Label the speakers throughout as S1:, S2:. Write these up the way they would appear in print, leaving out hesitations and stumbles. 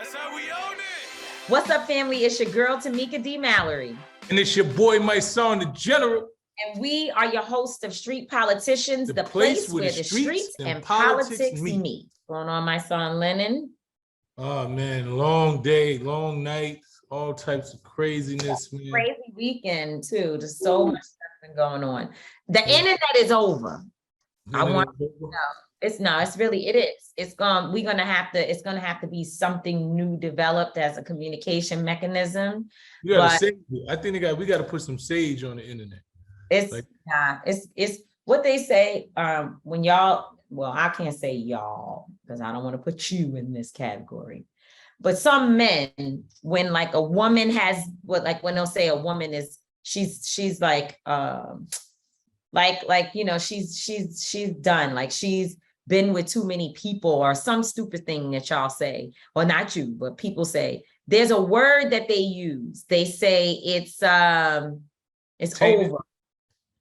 S1: That's how we own it.
S2: What's up, family? It's your girl, Tamika D. Mallory.
S1: And it's your boy, my son, the General.
S2: And we are your host of Street Politicians, the place where the streets and politics meet. What's going on, my son, Lennon?
S1: Oh, man, long day, long night, all types of craziness, man.
S2: Crazy weekend, too. There's so much stuff been going on. The internet is over. It's gonna have to be something new developed as a communication mechanism.
S1: I think we got to put some sage on the internet.
S2: It's what they say when y'all, well, I can't say y'all because I don't want to put you in this category, but some men, when like a woman has when they'll say a woman is she's like you know, she's done, like she's been with too many people or some stupid thing that y'all say, or not you, but people say, there's a word that they use. They say it's over.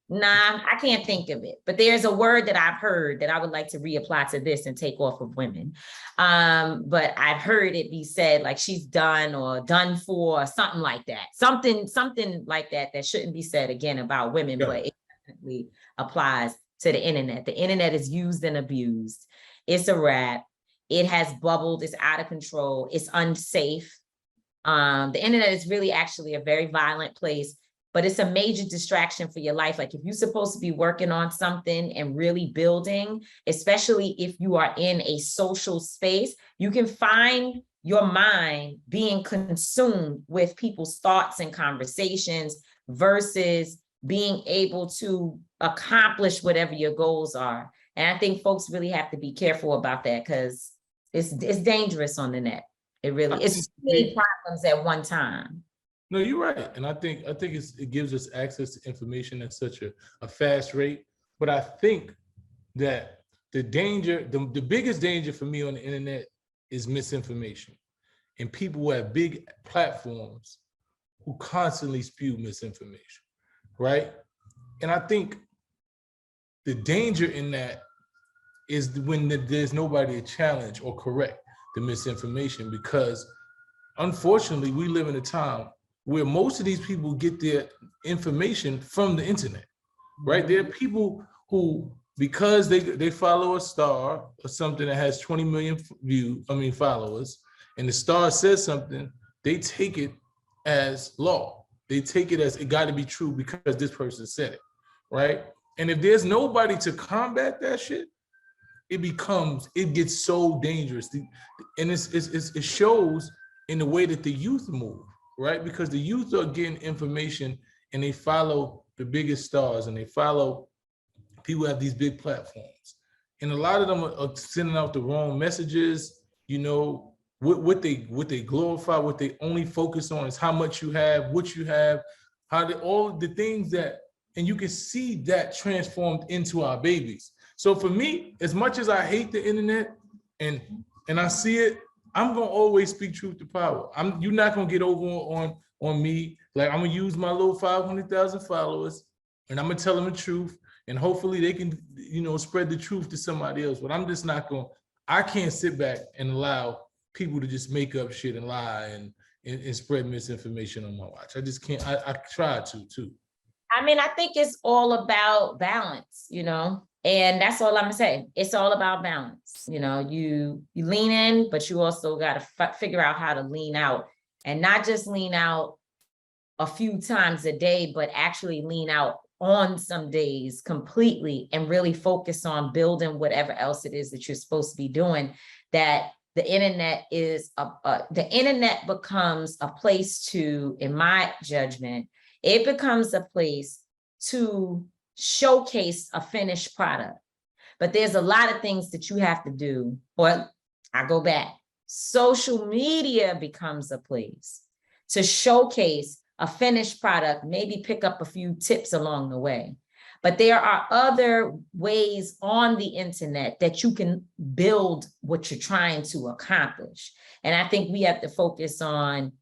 S2: Nah, I can't think of it, but there's a word that I've heard that I would like to reapply to this and take off of women. But I've heard it be said like she's done or done for, or something like that. Something like that shouldn't be said again about women, but it definitely applies to the internet. The internet is used and abused. It's a wrap. It has bubbled. It's out of control. It's unsafe. The internet is really actually a very violent place, but it's a major distraction for your life. Like if you're supposed to be working on something and really building, especially if you are in a social space, you can find your mind being consumed with people's thoughts and conversations versus being able to accomplish whatever your goals are. And I think folks really have to be careful about that because it's dangerous on the net. It really is. Many problems at one time.
S1: No, you're right. And I think it gives us access to information at such a fast rate. But I think that the biggest danger for me on the internet is misinformation. And people who have big platforms who constantly spew misinformation, right? And I think the danger in that is when there's nobody to challenge or correct the misinformation, because unfortunately we live in a time where most of these people get their information from the internet, right? There are people who, because they follow a star or something that has 20 million followers, and the star says something, they take it as law. They take it as it got to be true because this person said it, right? And if there's nobody to combat that shit, it gets so dangerous. And it shows in the way that the youth move, right? Because the youth are getting information and they follow the biggest stars and they follow people who have these big platforms. And a lot of them are sending out the wrong messages. You know, what they glorify, what they only focus on is how much you have, what you have, all the things that, and you can see that transformed into our babies. So for me, as much as I hate the internet and I see it, I'm gonna always speak truth to power. You're not gonna get over on me. Like I'm gonna use my little 500,000 followers and I'm gonna tell them the truth, and hopefully they can, spread the truth to somebody else. But I'm just not I can't sit back and allow people to just make up shit and lie and spread misinformation on my watch. I just can't. I try to too.
S2: I mean, I think it's all about balance, and that's all I'm gonna say. It's all about balance. You lean in, but you also got to figure out how to lean out, and not just lean out a few times a day, but actually lean out on some days completely and really focus on building whatever else it is that you're supposed to be doing. That the internet becomes a place to, in my judgment, it becomes a place to showcase a finished product. But there's a lot of things that you have to do. Or I go back, social media becomes a place to showcase a finished product, maybe pick up a few tips along the way. But there are other ways on the internet that you can build what you're trying to accomplish. And I think we have to focus on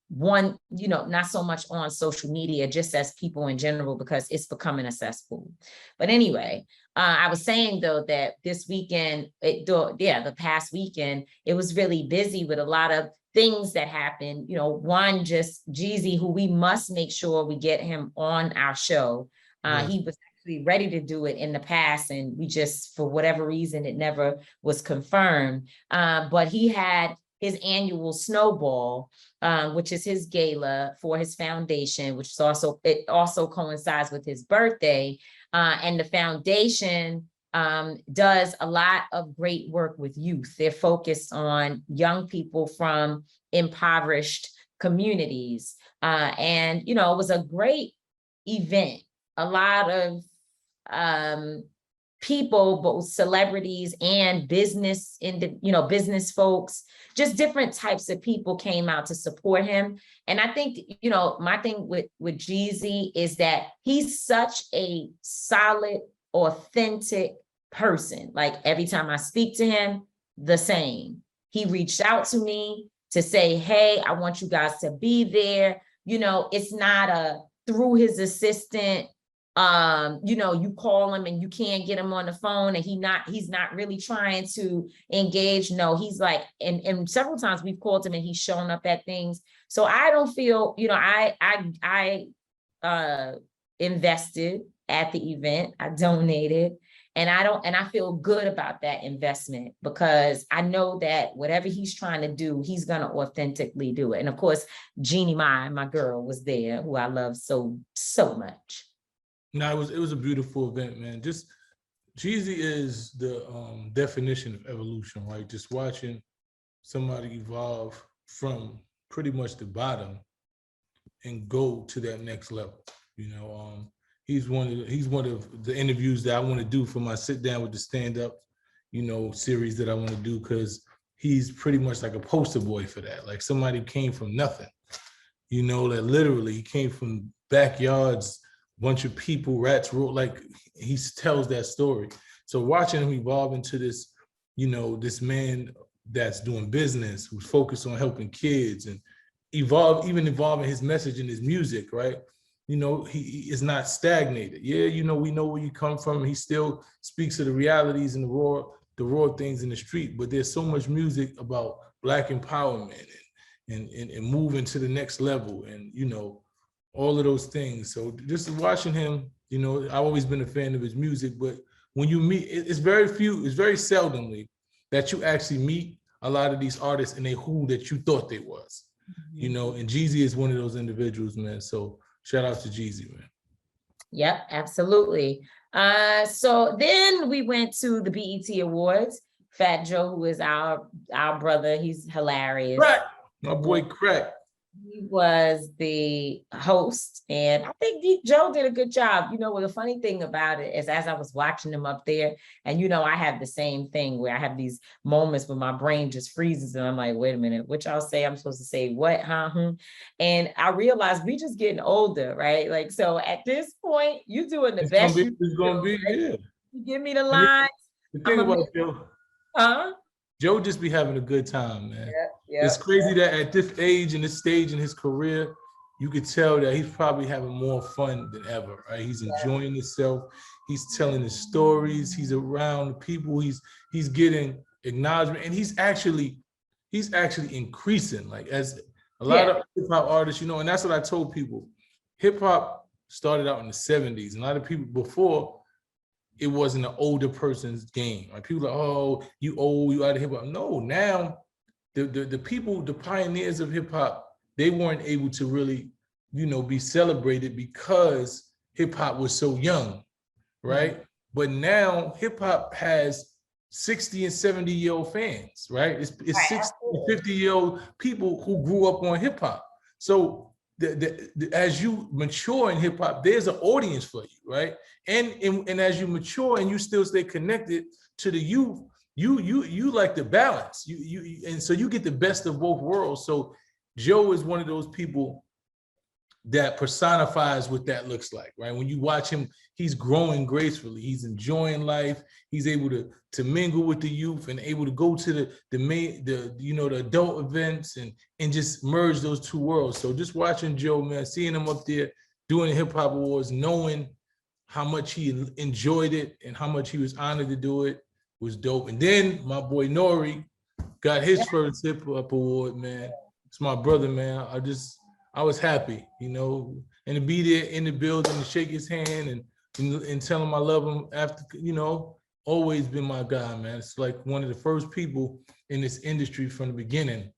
S2: one, not so much on social media, just as people in general, because it's becoming a cesspool. But anyway, I was saying though that this weekend, the past weekend, it was really busy with a lot of things that happened. You know, one, just Jeezy, who we must make sure we get him on our show.
S1: Yes.
S2: He was actually ready to do it in the past, and we just, for whatever reason, it never was confirmed. But he had his annual Snowball, which is his gala for his foundation, which is also coincides with his birthday. And the foundation does a lot of great work with youth. They're focused on young people from impoverished communities. And, you know, it was a great event. A lot of people, both celebrities and business business folks, just different types of people came out to support him. And I think, you know, my thing with Jeezy is that he's such a solid, authentic person. Like every time I speak to him, the same. He reached out to me to say, hey, I want you guys to be there. You know, it's not a through his assistant, you know, you call him and you can't get him on the phone and he's not really trying to engage. No, he's like, and several times we've called him and he's shown up at things. So I don't feel, you know, I invested at the event, I donated, and I feel good about that investment because I know that whatever he's trying to do, he's going to authentically do it. And of course, Jeannie Mai, my girl, was there, who I love so much.
S1: No, it was a beautiful event, man. Just Jeezy is the definition of evolution, right? Just watching somebody evolve from pretty much the bottom and go to that next level. You know, he's one of the interviews that I want to do for my sit down with the stand up, you know, series that I want to do, because he's pretty much like a poster boy for that. Like somebody came from nothing, you know, that literally he came from backyards, bunch of people, rats, like he tells that story. So watching him evolve into this, you know, this man that's doing business, who's focused on helping kids and evolving his message in his music, right? You know, he is not stagnated. Yeah, you know, we know where you come from. He still speaks of the realities and the raw things in the street, but there's so much music about Black empowerment and moving to the next level and, you know, all of those things. So just watching him, you know, I've always been a fan of his music, but when you meet, it's very seldomly that you actually meet a lot of these artists and they who that you thought they was, you know, and Jeezy is one of those individuals, man. So shout out to Jeezy, man.
S2: Yep, absolutely. So then we went to the BET Awards. Fat Joe, who is our brother, he's hilarious.
S1: Crack, my boy Crack.
S2: He was the host, and I think Joe did a good job. You know, well, the funny thing about it is, as I was watching him up there, and you know, I have the same thing where I have these moments when my brain just freezes, and I'm like, wait a minute, what y'all say? I'm supposed to say what, huh? And I realized we just getting older, right? Like, so at this point, you doing the best.
S1: It's gonna be, yeah.
S2: You give me the lines.
S1: The thing about Joe, Joe just be having a good time, man. Yep. It's crazy that at this age and this stage in his career, you could tell that he's probably having more fun than ever, right? He's enjoying himself. He's telling his stories. He's around people. He's getting acknowledgement, and he's actually increasing. Like, as a lot of hip hop artists, you know, and that's what I told people. Hip hop started out in the 70s. And a lot of people before, it wasn't an older person's game. Like people are like, oh, you old, you out of hip hop. No, now the people, the pioneers of hip hop, they weren't able to really, you know, be celebrated because hip hop was so young, right? But now hip hop has 60 and 70-year-old fans, right? It's 60 and 50-year-old people who grew up on hip hop. So as you mature in hip hop, there's an audience for you, right? And as you mature and you still stay connected to the youth, you like the balance. And so you get the best of both worlds. So Joe is one of those people that personifies what that looks like, right? When you watch him, he's growing gracefully. He's enjoying life. He's able to mingle with the youth and able to go to the adult events and just merge those two worlds. So just watching Joe, man, seeing him up there doing the hip hop awards, knowing how much he enjoyed it and how much he was honored to do it was dope. And then my boy Nori got his first hip hop award, man. It's my brother, man. I was happy, you know, and to be there in the building and shake his hand and tell him I love him after, you know, always been my guy, man. It's like one of the first people in this industry from the beginning.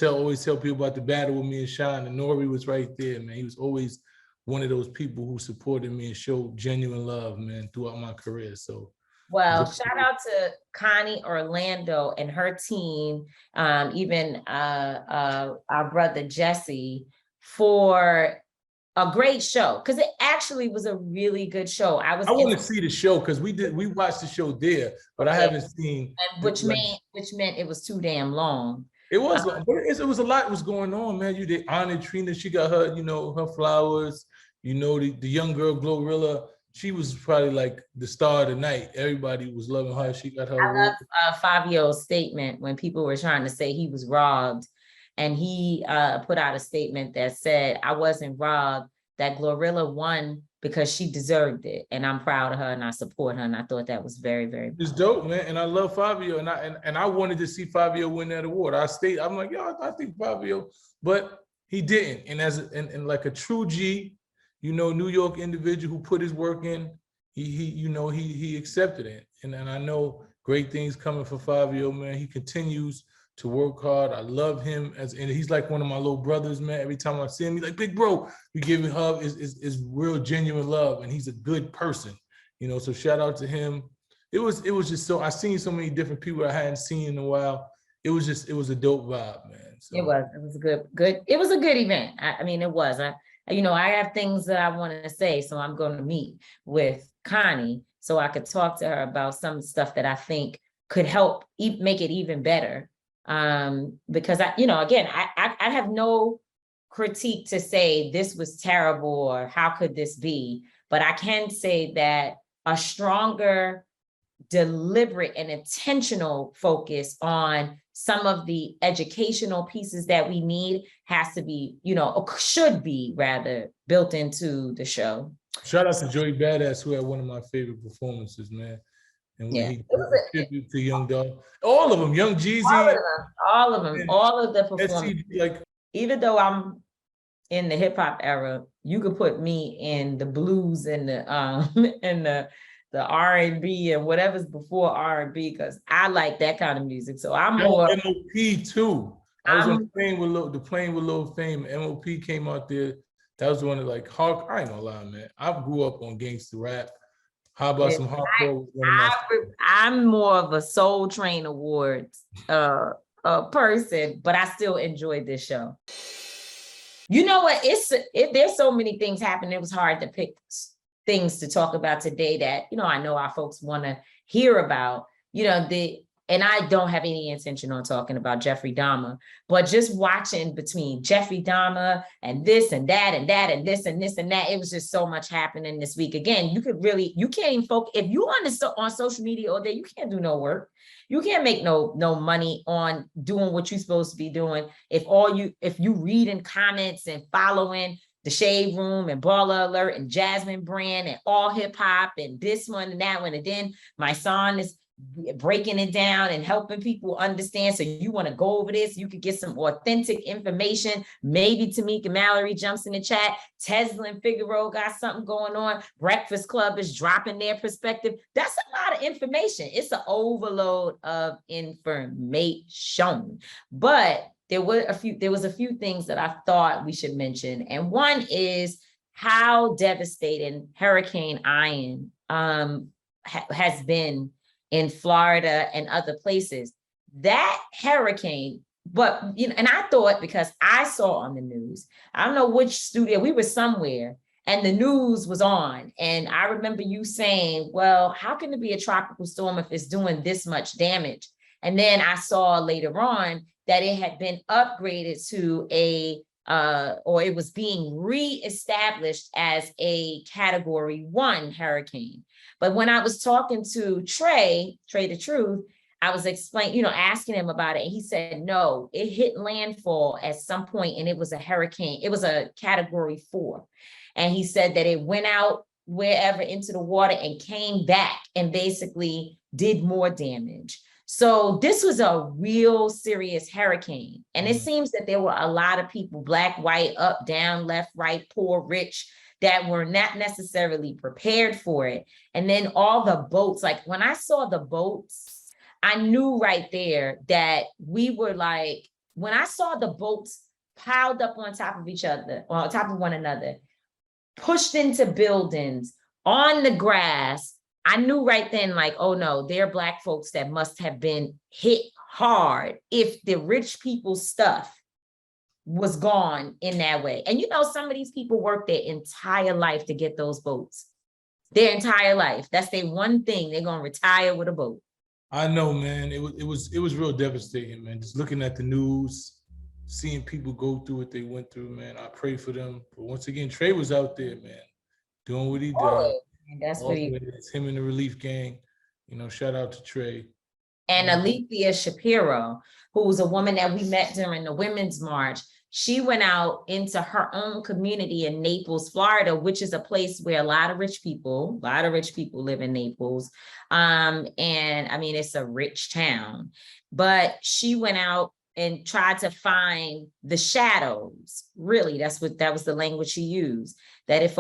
S1: Always tell people about the battle with me and Sean, and Nori was right there, man. He was always one of those people who supported me and showed genuine love, man, throughout my career. So,
S2: well, shout out to Connie Orlando and her team, even our brother Jesse, for a great show, because it actually was a really good show. I
S1: want to see the show because we watched the show there, but I haven't seen.
S2: And which meant it was too damn long.
S1: It was, but it was a lot was going on, man. You did honor Trina, she got her, you know, her flowers. You know, the young girl Glorilla, she was probably like the star of the night. Everybody was loving her. She got her.
S2: I love Fabio's statement when people were trying to say he was robbed, and he put out a statement that said, "I wasn't robbed. That Glorilla won because she deserved it, and I'm proud of her and I support her." And I thought that was very, very.
S1: It's dope, man. And I love Fabio, and I wanted to see Fabio win that award. I'm like, yo, I think Fabio, but he didn't. And and like a true G, you know, New York individual who put his work in, he accepted it. And I know great things coming for Fabio, man. He continues to work hard. I love him and he's like one of my little brothers, man. Every time I see him, he's like, big bro, we give him a hug. Is real genuine love, and he's a good person, you know. So shout out to him. It was just so I seen so many different people I hadn't seen in a while. It was a dope vibe, man. So.
S2: It was a good. It was a good event. I mean, it was. I have things that I want to say, so I'm going to meet with Connie so I could talk to her about some stuff that I think could help make it even better. Because I have no critique to say this was terrible or how could this be, but I can say that a stronger, deliberate and intentional focus on some of the educational pieces that we need has to be, or should be rather, built into the show.
S1: Shout out to Joey Badass, who had one of my favorite performances, man. And when he tribute to Young Dog, all of them, Young Jeezy,
S2: all of them, all of the performances. Even though I'm in the hip hop era, you could put me in the blues and the and the R&B and whatever's before R&B, because I like that kind of music. So I'm more
S1: MOP too. I was on the plane with Lil Fame. MOP came out there. That was one of like hard. I ain't gonna lie, man. I grew up on gangster rap. How about some hardcore?
S2: I'm more of a Soul Train Awards person, but I still enjoyed this show. You know what? There's so many things happening. It was hard to pick things to talk about today that, I know our folks want to hear about, and I don't have any intention on talking about Jeffrey Dahmer, but just watching between Jeffrey Dahmer and this and that and that and this and this and that, it was just so much happening this week. Again, you can't even focus. If you on social media all day, you can't do no work. You can't make no money on doing what you're supposed to be doing. If you reading comments and following the Shade Room and Baller Alert and Jasmine Brand and All Hip Hop and this one and that one, and then my son is breaking it down and helping people understand. So you want to go over this, you could get some authentic information. Maybe Tamika Mallory jumps in the chat. Tesla and Figaro got something going on. Breakfast Club is dropping their perspective. That's a lot of information. It's an overload of information. But there was a few things that I thought we should mention. And one is how devastating Hurricane Ian has been in Florida and other places. That hurricane, and I thought, because I saw on the news, I don't know which studio, we were somewhere and the news was on. And I remember you saying, well, how can it be a tropical storm if it's doing this much damage? And then I saw later on that it had been upgraded to or it was being reestablished as a Category 1 hurricane. But when I was talking to Trey the Truth, I was asking him about it. And he said, no, it hit landfall at some point and it was a hurricane. It was a Category 4. And he said that it went out wherever into the water and came back and basically did more damage. So this was a real serious hurricane. And it seems that there were a lot of people, black, white, up, down, left, right, poor, rich, that were not necessarily prepared for it. And then all the boats, like when I saw the boats, I knew right there that we were like, when I saw the boats piled up on top of each other, on top of one another, pushed into buildings, on the grass, I knew right then, like, oh no, they're black folks that must have been hit hard if the rich people's stuff was gone in that way. And you know, some of these people work their entire life to get those boats. Their entire life. That's their one thing. They're gonna retire with a boat.
S1: I know, man. It was real devastating, man. Just looking at the news, seeing people go through what they went through, man. I pray for them. But once again, Trey was out there, man, doing what he did.
S2: And that's what
S1: it's him and the relief gang. You know, shout out to Trey.
S2: And Alicia Shapiro, who was a woman that we met during the Women's March, she went out into her own community in Naples, Florida, which is a place where a lot of rich people live in Naples. And I mean, it's a rich town, but she went out and tried to find the shadows. Really, that was the language she used. That if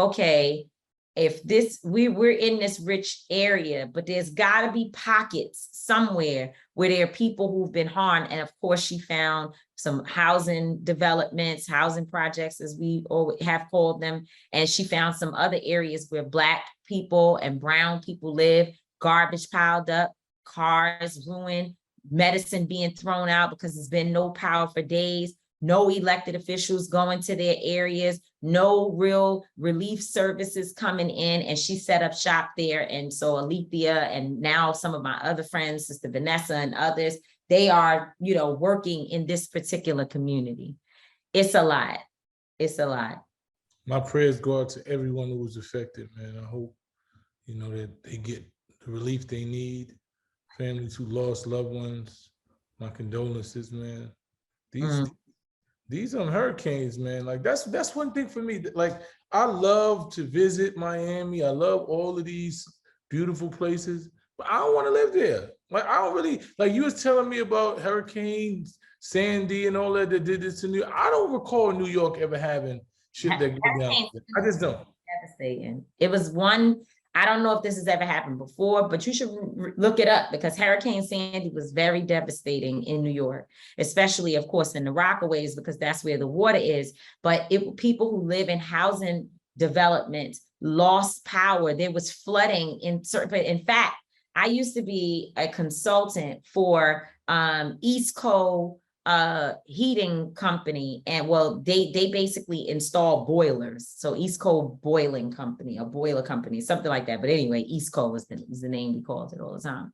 S2: we're in this rich area, but there's got to be pockets somewhere where there are people who've been harmed. And of course, she found some housing developments, housing projects, as we have called them. And she found some other areas where Black people and brown people live, garbage piled up, cars ruined, medicine being thrown out because there's been no power for days. No elected officials going to their areas, no real relief services coming in, and she set up shop there. And so Alethea and now some of my other friends, Sister Vanessa and others, they are, working in this particular community. It's a lot. It's a lot.
S1: My prayers go out to everyone who was affected, man. I hope, that they get the relief they need. Families who lost loved ones, my condolences, man. These hurricanes, man, like that's one thing for me. Like, I love to visit Miami. I love all of these beautiful places, but I don't want to live there. Like, I don't really, like you was telling me about Hurricane Sandy and all that did this to New York. I don't recall New York ever having shit that go down. I just don't.
S2: Devastating. It was one, I don't know if this has ever happened before, but you should look it up, because Hurricane Sandy was very devastating in New York, especially, of course, in the Rockaways, because that's where the water is. But people who live in housing development lost power. There was flooding in certain. In fact, I used to be a consultant for East Coast heating company, and they basically install boilers. So East Coast Boiling Company, a boiler company, something like that. But anyway, East Coast is the name we called it all the time.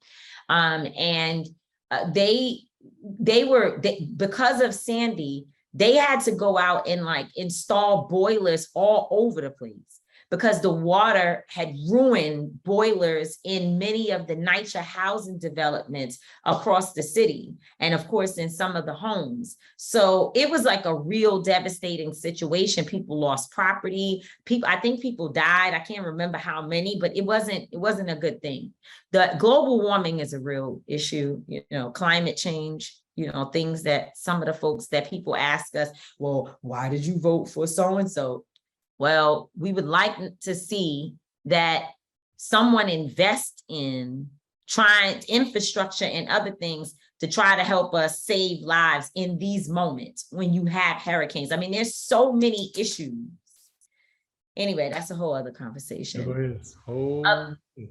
S2: Because of Sandy, they had to go out and install boilers all over the place, because the water had ruined boilers in many of the NYCHA housing developments across the city, and of course in some of the homes. So it was like a real devastating situation. People lost property. I think people died. I can't remember how many, but it wasn't a good thing. The global warming is a real issue, climate change, things that some of the folks that people ask us, well, why did you vote for so-and-so? Well, we would like to see that someone invest in trying infrastructure and other things to try to help us save lives in these moments when you have hurricanes. I mean, there's so many issues. Anyway, that's a whole other conversation.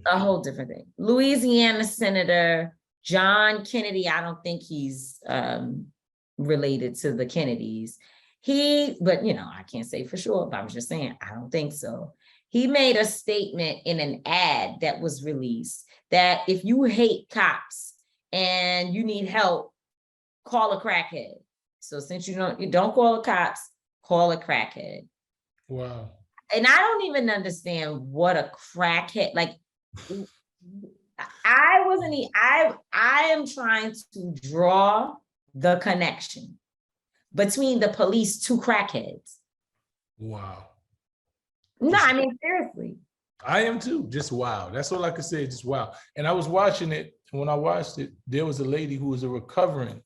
S2: A whole different thing. Louisiana Senator John Kennedy, I don't think he's related to the Kennedys. But I can't say for sure, but I was just saying, I don't think so. He made a statement in an ad that was released that if you hate cops and you need help, call a crackhead. So since you don't call the cops, call a crackhead.
S1: Wow.
S2: And I don't even understand what a crackhead, I am trying to draw the connection between the police to crackheads.
S1: Wow.
S2: No, I mean, seriously.
S1: I am too. Just wow. That's all I could say. Just wow. And I was watching it, and when I watched it, there was a lady who was a recovering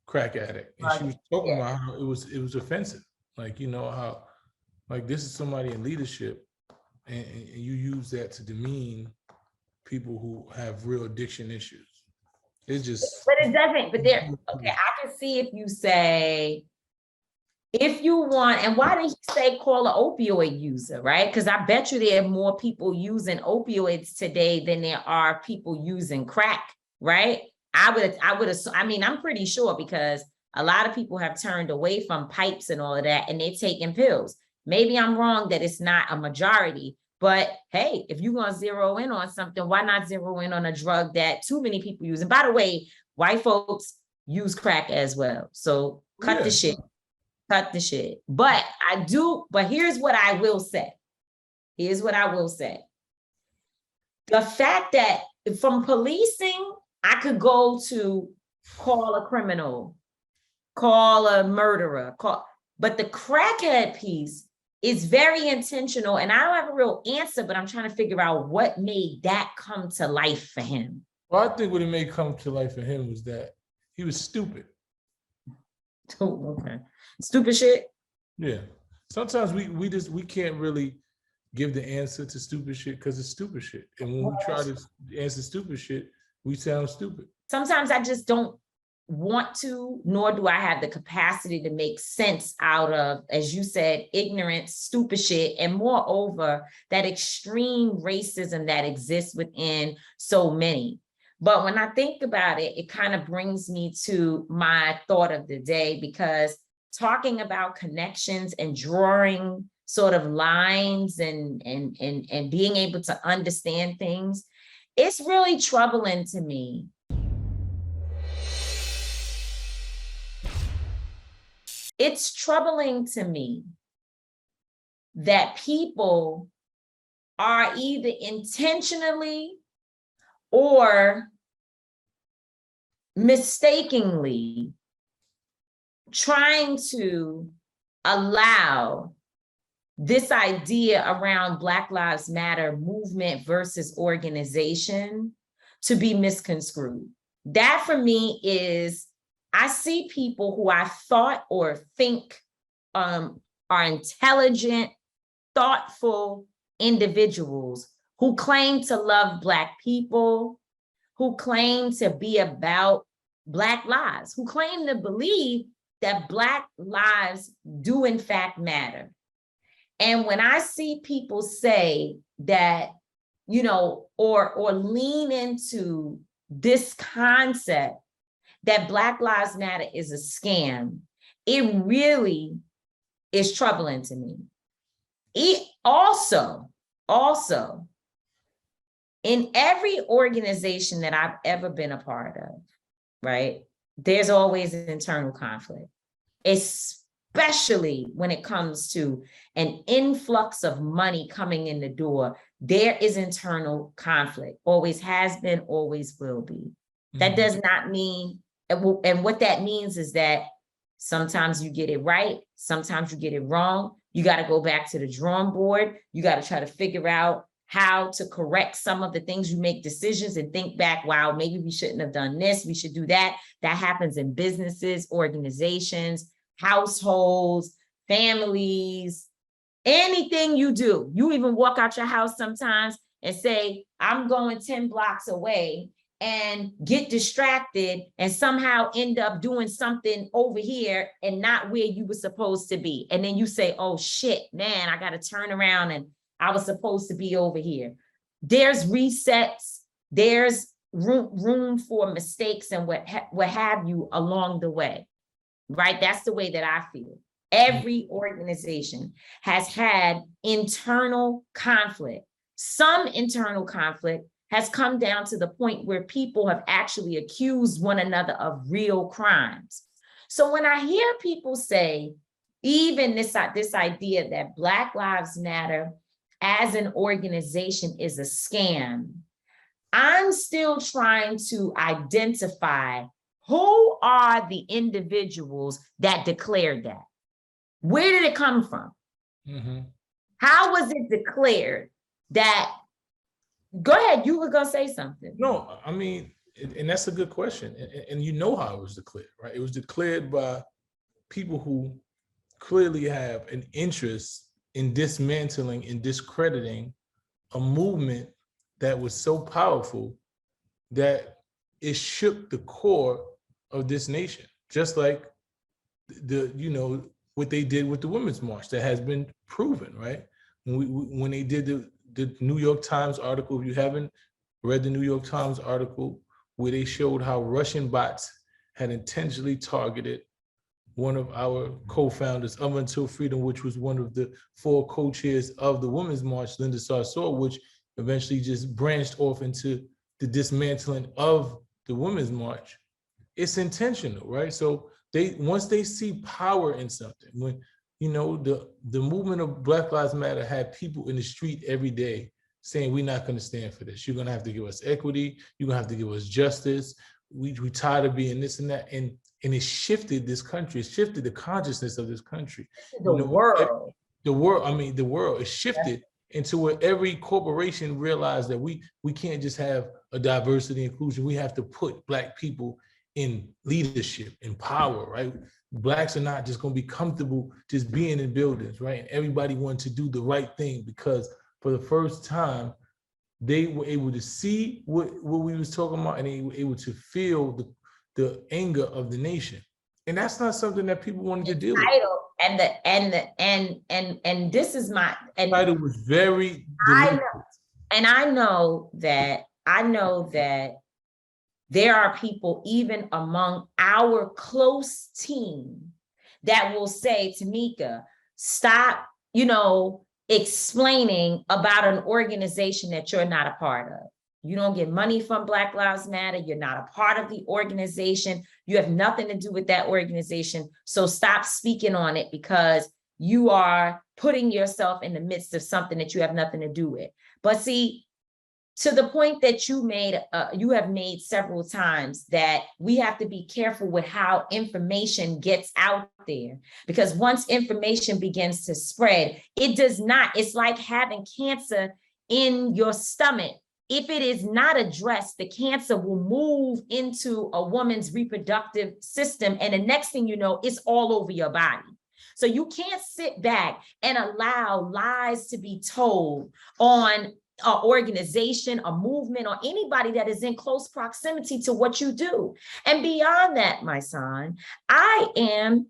S1: crack addict, and she was talking about how it was offensive. Like, you know, how like this is somebody in leadership, and you use that to demean people who have real addiction issues. It's just.
S2: But it doesn't. But there. Okay, I can see if you say. If you want, and why did he say call an opioid user, right? Because I bet you there are more people using opioids today than there are people using crack, right? I would assume, I mean, I'm pretty sure because a lot of people have turned away from pipes and all of that, and they're taking pills. Maybe I'm wrong that it's not a majority, but hey, if you're gonna zero in on something, why not zero in on a drug that too many people use? And by the way, white folks use crack as well. So cut the shit. Cut the shit. But here's what I will say. Here's what I will say. The fact that from policing, I could go to call a criminal, call a murderer, but the crackhead piece is very intentional. And I don't have a real answer, but I'm trying to figure out what made that come to life for him.
S1: Well, I think what it made come to life for him was that he was stupid.
S2: Oh, okay. Stupid shit.
S1: Yeah. Sometimes we can't really give the answer to stupid shit because it's stupid shit. And when we try to answer stupid shit, we sound stupid.
S2: Sometimes I just don't want to, nor do I have the capacity to make sense out of, as you said, ignorance, stupid shit, and moreover, that extreme racism that exists within so many. But when I think about it, it kind of brings me to my thought of the day, because talking about connections and drawing sort of lines and being able to understand things, it's really troubling to me. It's troubling to me that people are either intentionally or mistakenly trying to allow this idea around Black Lives Matter movement versus organization to be misconstrued. That for me is, I see people who I thought or think are intelligent, thoughtful individuals who claim to love Black people, who claim to be about Black lives, who claim to believe that Black lives do in fact matter. And when I see people say that, you know, or lean into this concept that Black Lives Matter is a scam, it really is troubling to me. It also, in every organization that I've ever been a part of, right, there's always an internal conflict, especially when it comes to an influx of money coming in the door. There is internal conflict, always has been, always will be. Mm-hmm. That does not mean, and what that means is that sometimes you get it right, sometimes you get it wrong. You got to go back to the drawing board. You got to try to figure out how to correct some of the things. You make decisions and think back, wow, maybe we shouldn't have done this, we should do that. That happens in businesses, organizations, households, families, anything you do. You even walk out your house sometimes and say, I'm going 10 blocks away, and get distracted and somehow end up doing something over here and not where you were supposed to be. And then you say, oh shit, man, I got to turn around and I was supposed to be over here. There's resets, there's room for mistakes and what have you along the way, right? That's the way that I feel. Every organization has had internal conflict. Some internal conflict has come down to the point where people have actually accused one another of real crimes. So when I hear people say, even this idea that Black Lives Matter as an organization is a scam, I'm still trying to identify who are the individuals that declared that. Where did it come from? Mm-hmm. How was it declared? that, go ahead, you were gonna say something.
S1: No, I mean, and that's a good question. And you know how it was declared, right? It was declared by people who clearly have an interest in dismantling and discrediting a movement that was so powerful that it shook the core of this nation, just like what they did with the Women's March that has been proven, right? When they did the New York Times article, if you haven't read the New York Times article, where they showed how Russian bots had intentionally targeted one of our co-founders of Until Freedom, which was one of the 4 co-chairs of the Women's March, Linda Sarsour, which eventually just branched off into the dismantling of the Women's March. It's intentional, right? So once they see power in something, when the movement of Black Lives Matter had people in the street every day saying, we're not going to stand for this. You're going to have to give us equity. You're going to have to give us justice. We tired of being this and that. And it shifted this country. It shifted the consciousness of this country.
S2: The world.
S1: The world. It shifted into where every corporation realized that we can't just have a diversity inclusion. We have to put Black people in leadership, in power, right? Blacks are not just going to be comfortable just being in buildings, right? And everybody wanted to do the right thing, because for the first time, they were able to see what we was talking about, and they were able to feel the anger of the nation. And that's not something that people wanted to deal with.
S2: And this is my
S1: title was very
S2: deliberate. I know that there are people even among our close team that will say, Tamika, stop, explaining about an organization that you're not a part of. You don't get money from Black Lives Matter. You're not a part of the organization. You have nothing to do with that organization. So stop speaking on it, because you are putting yourself in the midst of something that you have nothing to do with. But see, to the point that you have made several times, that we have to be careful with how information gets out there, because once information begins to spread, it's like having cancer in your stomach. If it is not addressed, the cancer will move into a woman's reproductive system, and the next thing you know, it's all over your body. So you can't sit back and allow lies to be told on an organization, a movement, or anybody that is in close proximity to what you do. And beyond that, my son, I am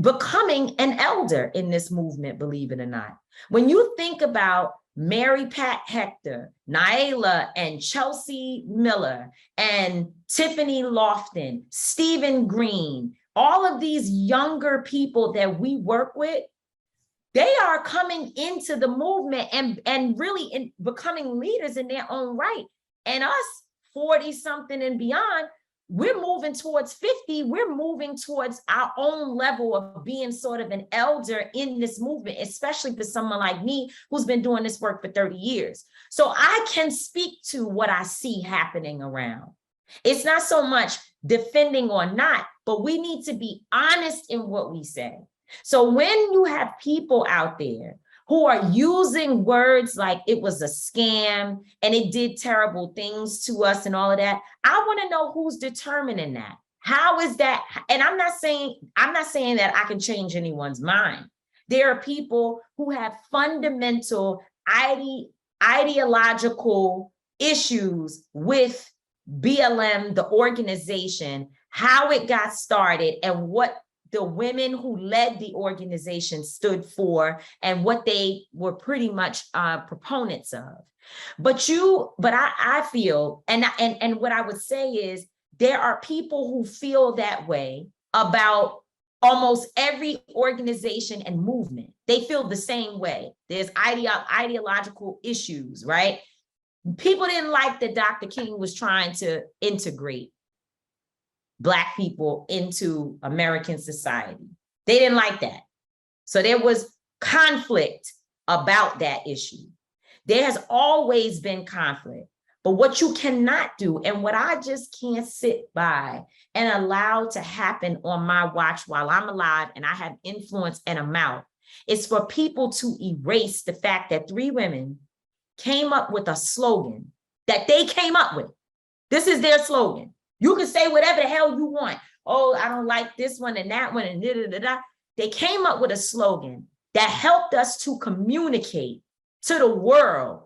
S2: becoming an elder in this movement, believe it or not. When you think about Mary Pat Hector, Naila and Chelsea Miller, and Tiffany Lofton, Stephen Green, all of these younger people that we work with, they are coming into the movement and really becoming leaders in their own right. And us 40 something and beyond, we're moving towards 50. We're moving towards our own level of being sort of an elder in this movement, especially for someone like me who's been doing this work for 30 years. So I can speak to what I see happening around. It's not so much defending or not, but we need to be honest in what we say. So when you have people out there who are using words like it was a scam and it did terrible things to us and all of that, I want to know who's determining that. How is that? And I'm not saying that I can change anyone's mind. There are people who have fundamental ideological issues with BLM, the organization, how it got started, and what the women who led the organization stood for, and what they were pretty much proponents of. But I feel, and what I would say is, there are people who feel that way about almost every organization and movement. They feel the same way. There's ideological issues, right? People didn't like that Dr. King was trying to integrate Black people into American society. They didn't like that. So there was conflict about that issue. There has always been conflict. But what you cannot do, and what I just can't sit by and allow to happen on my watch while I'm alive and I have influence and a mouth, is for people to erase the fact that 3 women came up with a slogan that they came up with. This is their slogan. You can say whatever the hell you want. Oh, I don't like this one and that one and da, da, da, da. They came up with a slogan that helped us to communicate to the world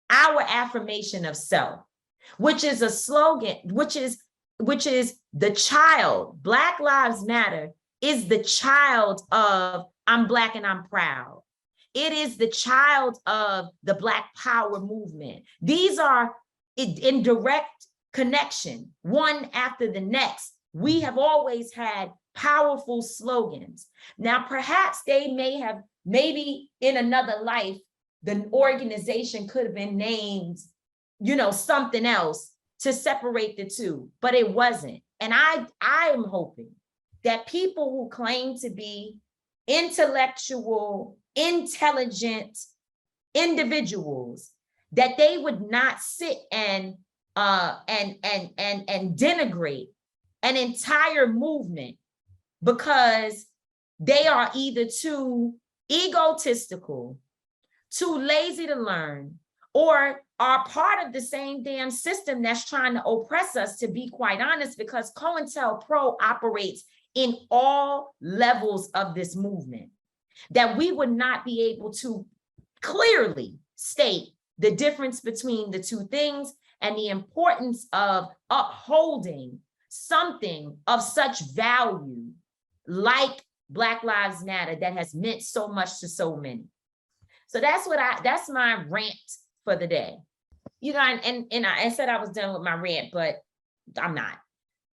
S2: our affirmation of self, which is a slogan, which is the child. Black Lives Matter is the child of I'm Black and I'm proud. It is the child of the Black Power movement. These are in direct connection, one after the next. We have always had powerful slogans. Now, perhaps they may have, maybe in another life, the organization could have been named, something else to separate the two, but it wasn't. And I am hoping that people who claim to be intellectual, intelligent individuals, that they would not sit and denigrate an entire movement because they are either too egotistical, too lazy to learn, or are part of the same damn system that's trying to oppress us, to be quite honest, because COINTELPRO operates in all levels of this movement, that we would not be able to clearly state the difference between the two things and the importance of upholding something of such value like Black Lives Matter that has meant so much to so many. So that's my rant for the day. And I said I was done with my rant, but I'm not.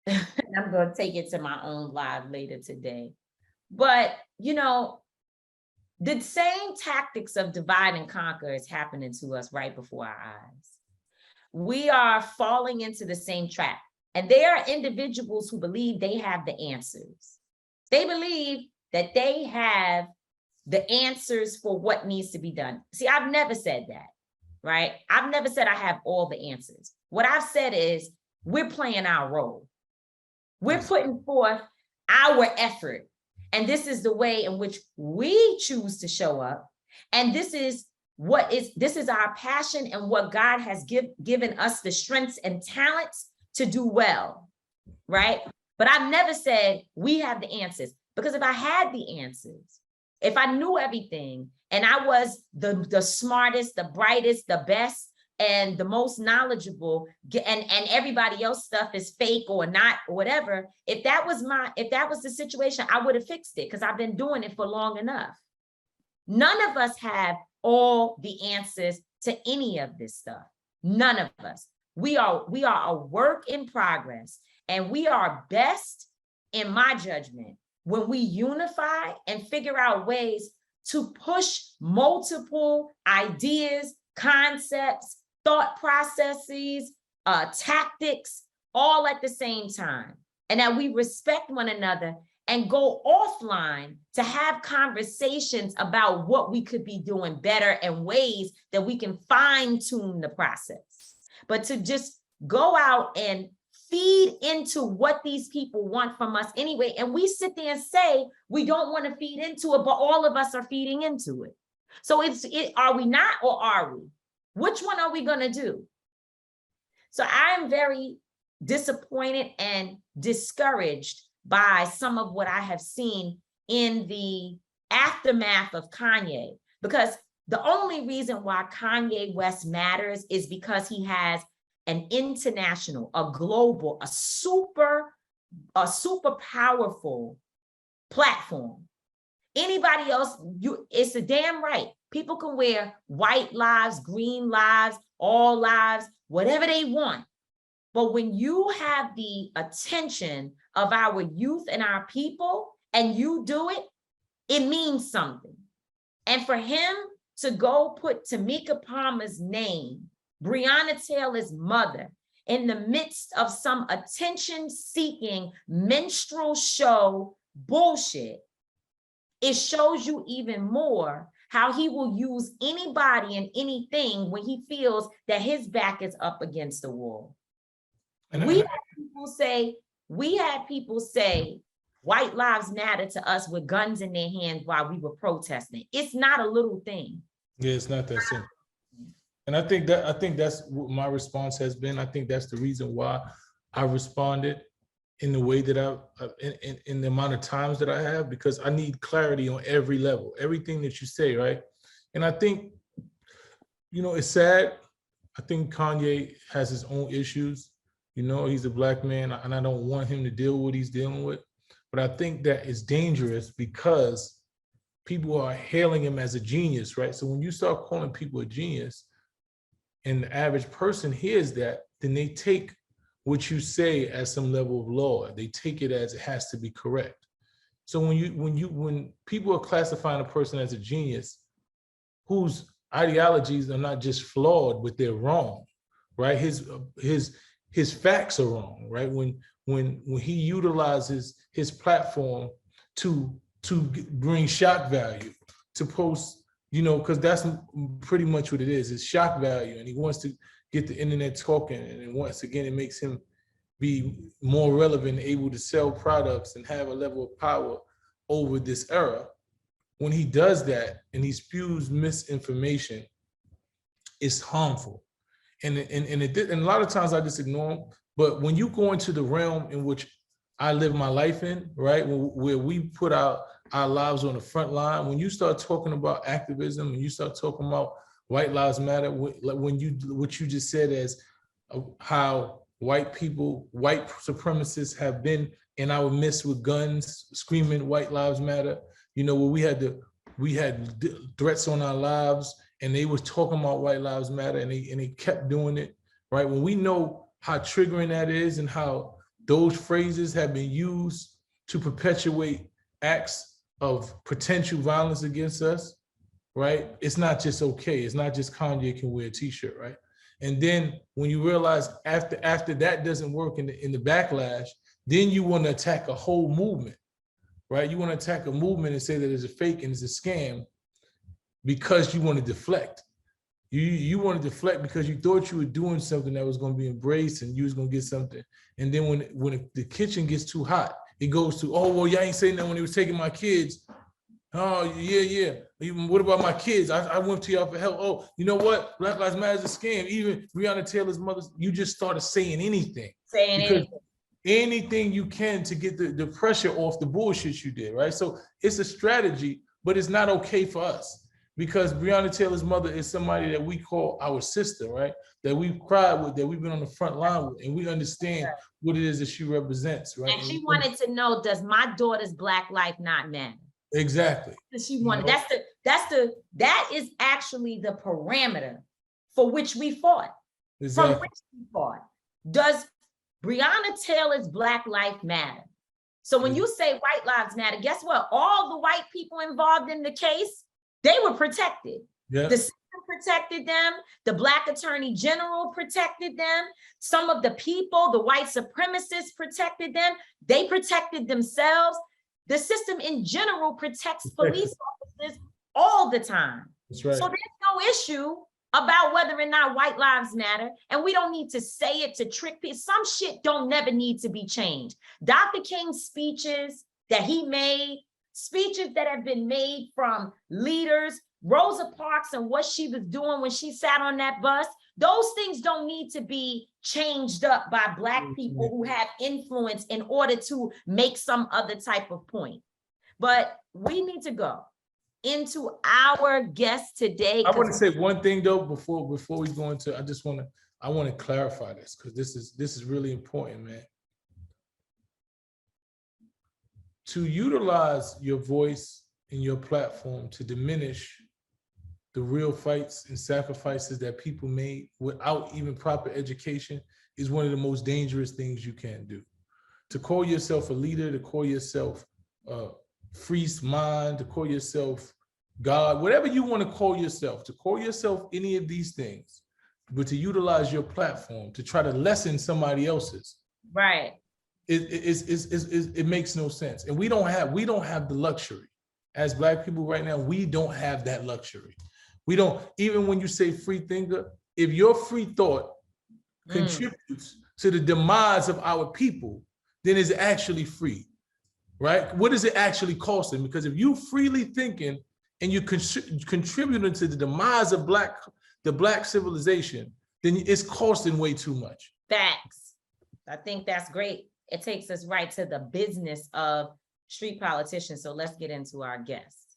S2: I'm going to take it to my own live later today. But, the same tactics of divide and conquer is happening to us right before our eyes. We are falling into the same trap. And there are individuals who believe they have the answers. They believe that they have the answers for what needs to be done. See, I've never said that, right? I've never said I have all the answers. What I've said is we're playing our role. We're putting forth our effort. And this is the way in which we choose to show up. And this is our passion and what God has given us the strengths and talents to do well, right? But I've never said we have the answers, because if I had the answers, if I knew everything and I was the smartest, the brightest, the best, and the most knowledgeable, and everybody else stuff is fake or not, or whatever, if that was the situation, I would have fixed it, because I've been doing it for long enough. None of us have all the answers to any of this stuff. None of us. We are a work in progress, and we are best, in my judgment, when we unify and figure out ways to push multiple ideas, concepts, thought processes, tactics, all at the same time. And that we respect one another and go offline to have conversations about what we could be doing better and ways that we can fine tune the process. But to just go out and feed into what these people want from us anyway, and we sit there and say we don't want to feed into it, but all of us are feeding into it. So are we not, or are we? Which one are we going to do? So I'm very disappointed and discouraged by some of what I have seen in the aftermath of Kanye, because the only reason why Kanye West matters is because he has an international, a global, a super powerful platform. Anybody else, it's a damn right. People can wear white lives, green lives, all lives, whatever they want. But when you have the attention of our youth and our people, and you do it, it means something. And for him to go put Tamika Palmer's name, Breonna Taylor's mother, in the midst of some attention-seeking minstrel show bullshit, it shows you even more how he will use anybody and anything when he feels that his back is up against the wall. We had people say white lives matter to us with guns in their hands while we were protesting. It's not a little thing.
S1: Yeah, it's not that simple. And I think that's what my response has been. I think that's the reason why I responded in the way that in the amount of times that I have, because I need clarity on every level, everything that you say, right? And I think, it's sad. I think Kanye has his own issues. He's a black man, and I don't want him to deal with what he's dealing with. But I think that it's dangerous because people are hailing him as a genius, right? So when you start calling people a genius, and the average person hears that, then they take what you say as some level of law. They take it as it has to be correct. So when people are classifying a person as a genius, whose ideologies are not just flawed, but they're wrong, right? His facts are wrong, right? When he utilizes his platform to bring shock value, to post, because that's pretty much what it is. It's shock value, and he wants to get the internet talking, and once again, it makes him be more relevant, able to sell products and have a level of power over this era. When he does that and he spews misinformation, it's harmful. And a lot of times I just ignore him. But when you go into the realm in which I live my life in, right, where we put our lives on the front line, when you start talking about activism and you start talking about White Lives Matter, what you just said as how white supremacists have been in our midst with guns, screaming White Lives Matter, where we had threats on our lives, and they was talking about White Lives Matter, and they kept doing it, right? When we know how triggering that is and how those phrases have been used to perpetuate acts of potential violence against us, right? It's not just okay. It's not just Kanye can wear a t-shirt, right? And then when you realize after that doesn't work in the backlash, then you want to attack a whole movement, right? You want to attack a movement and say that it's a fake and it's a scam because you want to deflect. You want to deflect because you thought you were doing something that was going to be embraced and you was going to get something. And then when the kitchen gets too hot, it goes to, oh, well, y'all ain't saying that when he was taking my kids. Oh, yeah. Even what about my kids? I went to y'all for help. Oh, you know what? Black Lives Matter is a scam. Even Breonna Taylor's mother, you just started saying anything. Anything you can to get the pressure off the bullshit you did, right? So it's a strategy, but it's not okay for us. Because Breonna Taylor's mother is somebody that we call our sister, right? That we've cried with, that we've been on the front line with, and we understand what it is that she represents, right?
S2: And she wanted to know, does my daughter's Black life not matter?
S1: Exactly.
S2: She wanted, that is actually the parameter for which we fought.
S1: Exactly.
S2: From which we fought. Does Breonna Taylor's Black life matter? So when you say White Lives Matter, guess what? All the white people involved in the case, they were protected. Yeah. The system protected them. The Black Attorney General protected them. Some of the people, the white supremacists protected them. They protected themselves. The system in general protects police officers all the time.
S1: That's right.
S2: So there's no issue about whether or not White Lives Matter. And we don't need to say it to trick people. Some shit don't never need to be changed. Dr. King's speeches that he made, speeches that have been made from leaders, Rosa Parks and what she was doing when she sat on that bus, those things don't need to be changed up by Black people who have influence in order to make some other type of point. But we need to go into our guest today.
S1: I want to say one thing though, before we go into, I want to clarify this, because this is really important, man. To utilize your voice and your platform to diminish the real fights and sacrifices that people made without even proper education is one of the most dangerous things you can do. To call yourself a leader, to call yourself free mind, to call yourself God, whatever you want to call yourself any of these things, but to utilize your platform to try to lessen somebody else's.
S2: Right.
S1: It makes no sense. And we don't have the luxury. As Black people right now, we don't have that luxury. We don't, even when you say free thinker, if your free thought contributes to the demise of our people, then it's actually free, right? What is it actually costing? Because if you freely thinking and you contributing to the demise of the Black civilization, then it's costing way too much.
S2: Facts. I think that's great. It takes us right to the business of street politicians. So let's get into our guests.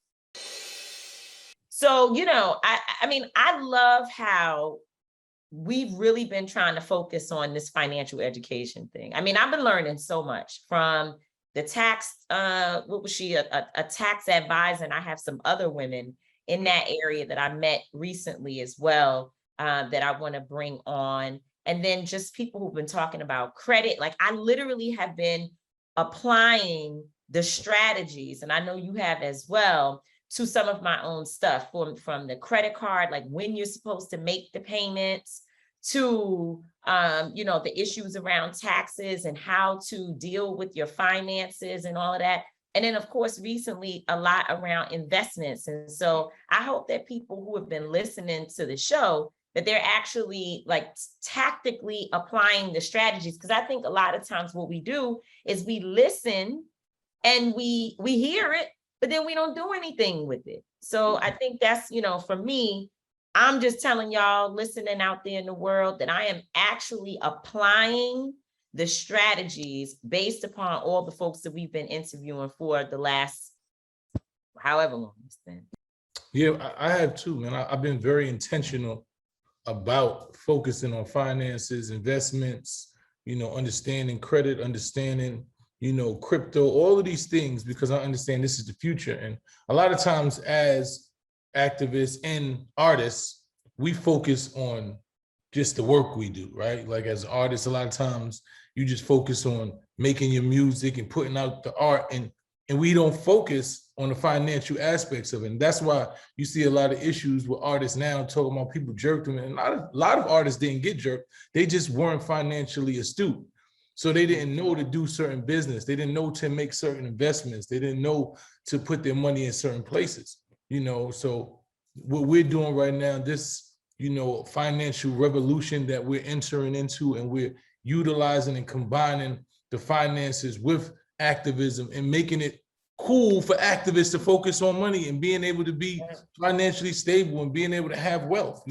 S2: So, I mean, I love how we've really been trying to focus on this financial education thing. I mean, I've been learning so much from the tax, what was she, a tax advisor, and I have some other women in that area that I met recently as well, that I want to bring on. And then just people who've been talking about credit. Like I literally have been applying the strategies, and I know you have as well, to some of my own stuff from the credit card, like when you're supposed to make the payments, to the issues around taxes and how to deal with your finances and all of that. And then of course, recently a lot around investments. And so I hope that people who have been listening to the show, that they're actually like tactically applying the strategies. Because I think a lot of times what we do is we listen and we hear it, but then we don't do anything with it. So I think that's, for me, I'm just telling y'all listening out there in the world that I am actually applying the strategies based upon all the folks that we've been interviewing for the last however long it's been.
S1: Yeah, I have too, man. I've been very intentional about focusing on finances, investments, understanding credit, understanding, crypto, all of these things, because I understand this is the future. And a lot of times as activists and artists, we focus on just the work we do, right? Like as artists, a lot of times you just focus on making your music and putting out the art, and we don't focus on the financial aspects of it. And that's why you see a lot of issues with artists now talking about people jerked them. And a lot of artists didn't get jerked. They just weren't financially astute. So they didn't know to do certain business. They didn't know to make certain investments. They didn't know to put their money in certain places, So what we're doing right now, this, financial revolution that we're entering into, and we're utilizing and combining the finances with activism and making it cool for activists to focus on money and being able to be financially stable and being able to have wealth.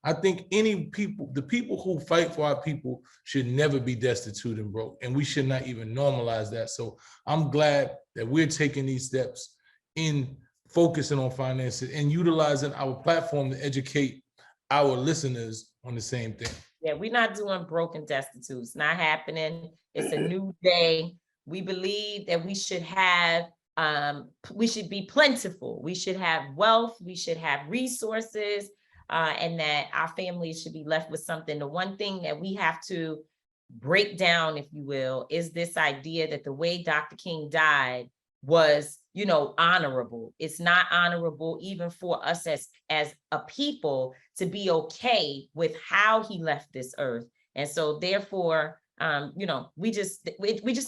S1: I think the people who fight for our people should never be destitute and broke, and we should not even normalize that. So I'm glad that we're taking these steps in focusing on finances and utilizing our platform to educate our listeners on the same thing.
S2: Yeah, we're not doing broken destitute. It's not happening. It's a new day. We believe that we should have, we should be plentiful. We should have wealth. We should have resources, and that our families should be left with something. The one thing that we have to break down, if you will, is this idea that the way Dr. King died was, honorable. It's not honorable even for us as a people to be okay with how he left this earth. And so therefore, we just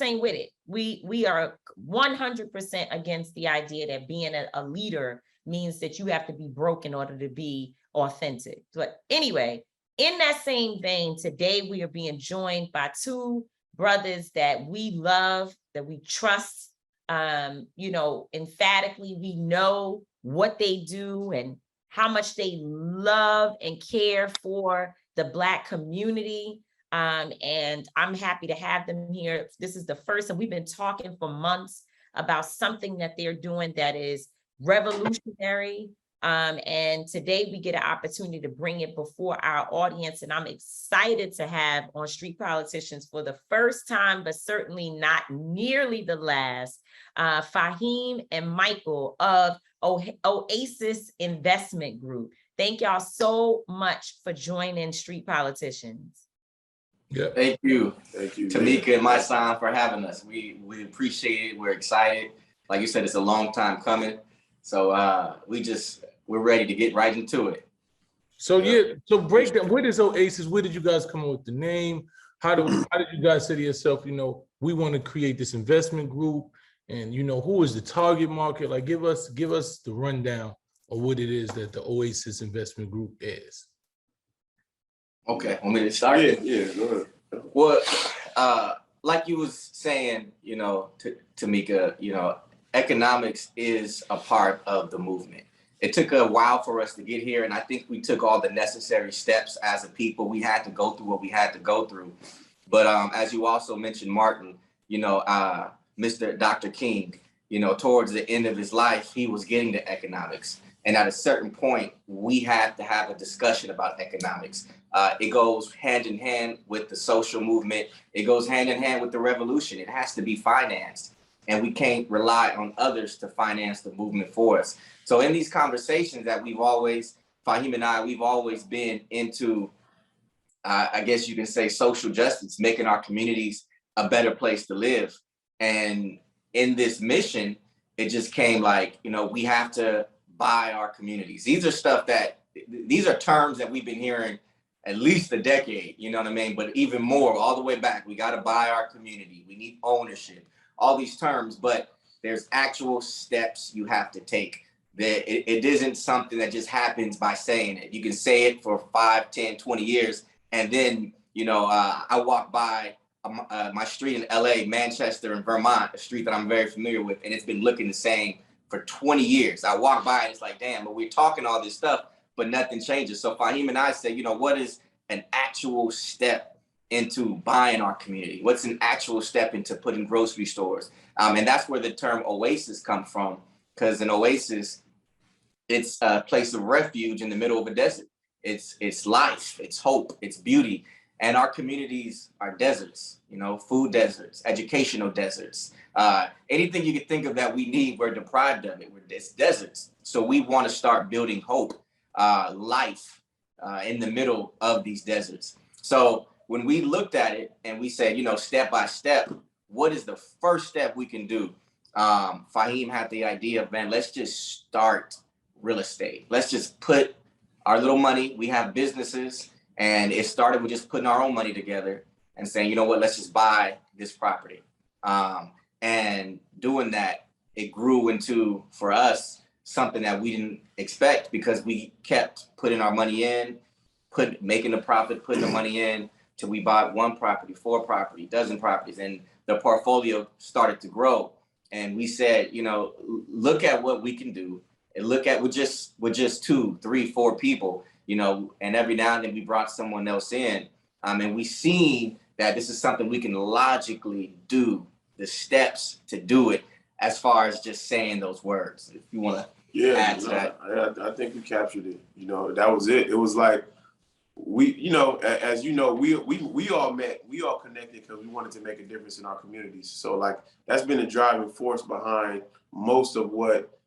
S2: ain't with it. We are 100% against the idea that being a leader means that you have to be broke in order to be authentic. But anyway, in that same vein, today we are being joined by two brothers that we love, that we trust, emphatically. We know what they do and how much they love and care for the Black community. And I'm happy to have them here. This is the first, and we've been talking for months about something that they're doing that is revolutionary. And today we get an opportunity to bring it before our audience. And I'm excited to have on Street Politicians for the first time, but certainly not nearly the last, Faheem and Michael of Oasis Investment Group. Thank y'all so much for joining Street Politicians.
S1: Yeah.
S3: Thank you, Tamika and my son, for having us. We appreciate it. We're excited. Like you said, it's a long time coming. So we're ready to get right into it.
S1: So so break down. What is Oasis? Where did you guys come up with the name? How did you guys say to yourself, we want to create this investment group, and who is the target market? Like, give us the rundown of what it is that the Oasis Investment Group is.
S3: Okay, want me to start?
S4: Yeah, go ahead.
S3: Well, like you was saying, Tamika, economics is a part of the movement. it took a while for us to get here. And I think we took all the necessary steps as a people. We had to go through what we had to go through. But as you also mentioned, Martin, you know, Mr. Dr. King, you know, towards the end of his life, he was getting to economics. And at a certain point, we had to have a discussion about economics. It goes hand in hand with the social movement. It goes hand in hand with the revolution. It has to be financed. And we can't rely on others to finance the movement for us. So in these conversations that we've always, Faheem and I, we've always been into, I guess you can say, social justice, making our communities a better place to live. And in this mission, it just came like, you know, we have to buy our communities. These are terms that we've been hearing at least a decade, you know what I mean? But even more, all the way back, we got to buy our community. We need ownership, all these terms, but there's actual steps you have to take. It isn't something that just happens by saying it. You can say it for 5, 10, 20 years. And then, you know, I walk by my street in LA, Manchester and Vermont, a street that I'm very familiar with, and it's been looking the same for 20 years. I walk by and it's like, damn, but we're talking all this stuff, but nothing changes. So Faheem and I say, you know, what is an actual step into buying our community? What's an actual step into putting grocery stores? And that's where the term Oasis comes from, because an oasis, it's a place of refuge in the middle of a desert. It's life, it's hope, it's beauty. And our communities are deserts, you know, food deserts, educational deserts. Anything you can think of that we need, we're deprived of it. It's deserts. So we want to start building hope, life in the middle of these deserts. So when we looked at it and we said, you know, step by step, what is the first step we can do? Faheem had the idea of, man, let's just start real estate. Let's just put our little money. We have businesses. And it started with just putting our own money together and saying, you know what, let's just buy this property. And doing that, it grew into, for us, something that we didn't expect, because we kept putting our money in, making a profit, putting the money in, till we bought 1 property, 4 property, dozen properties, and the portfolio started to grow. And we said, you know, look at what we can do, and look at with just 2, 3, 4 people. You know, and every now and then we brought someone else in, and we seen that this is something we can logically do, the steps to do it, as far as just saying those words. If you want to add to that.
S4: I think you captured it. You know, that was it. It was like, we, you know, as you know, we all met, we all connected because we wanted to make a difference in our communities. So like, that's been a driving force behind most of what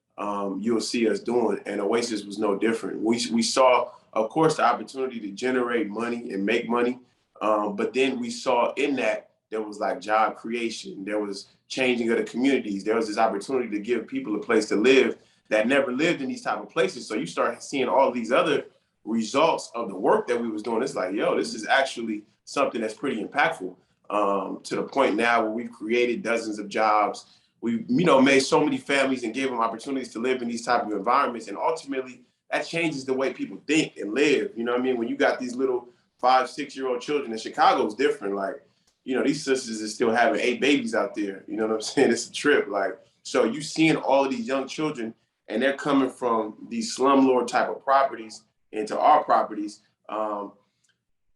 S4: you'll see us doing. And Oasis was no different. We saw, of course, the opportunity to generate money and make money. But then we saw in that there was like job creation. There was changing of the communities. There was this opportunity to give people a place to live that never lived in these type of places. So you start seeing all these other results of the work that we was doing. It's like, yo, this is actually something that's pretty impactful, to the point now where we've created dozens of jobs. We, you know, made so many families and gave them opportunities to live in these type of environments. And ultimately, that changes the way people think and live. You know what I mean? When you got these little 5, 6-year-old children, in Chicago is different. Like, you know, these sisters are still having 8 babies out there. You know what I'm saying? It's a trip. Like, so you seeing all of these young children, and they're coming from these slumlord type of properties into our properties.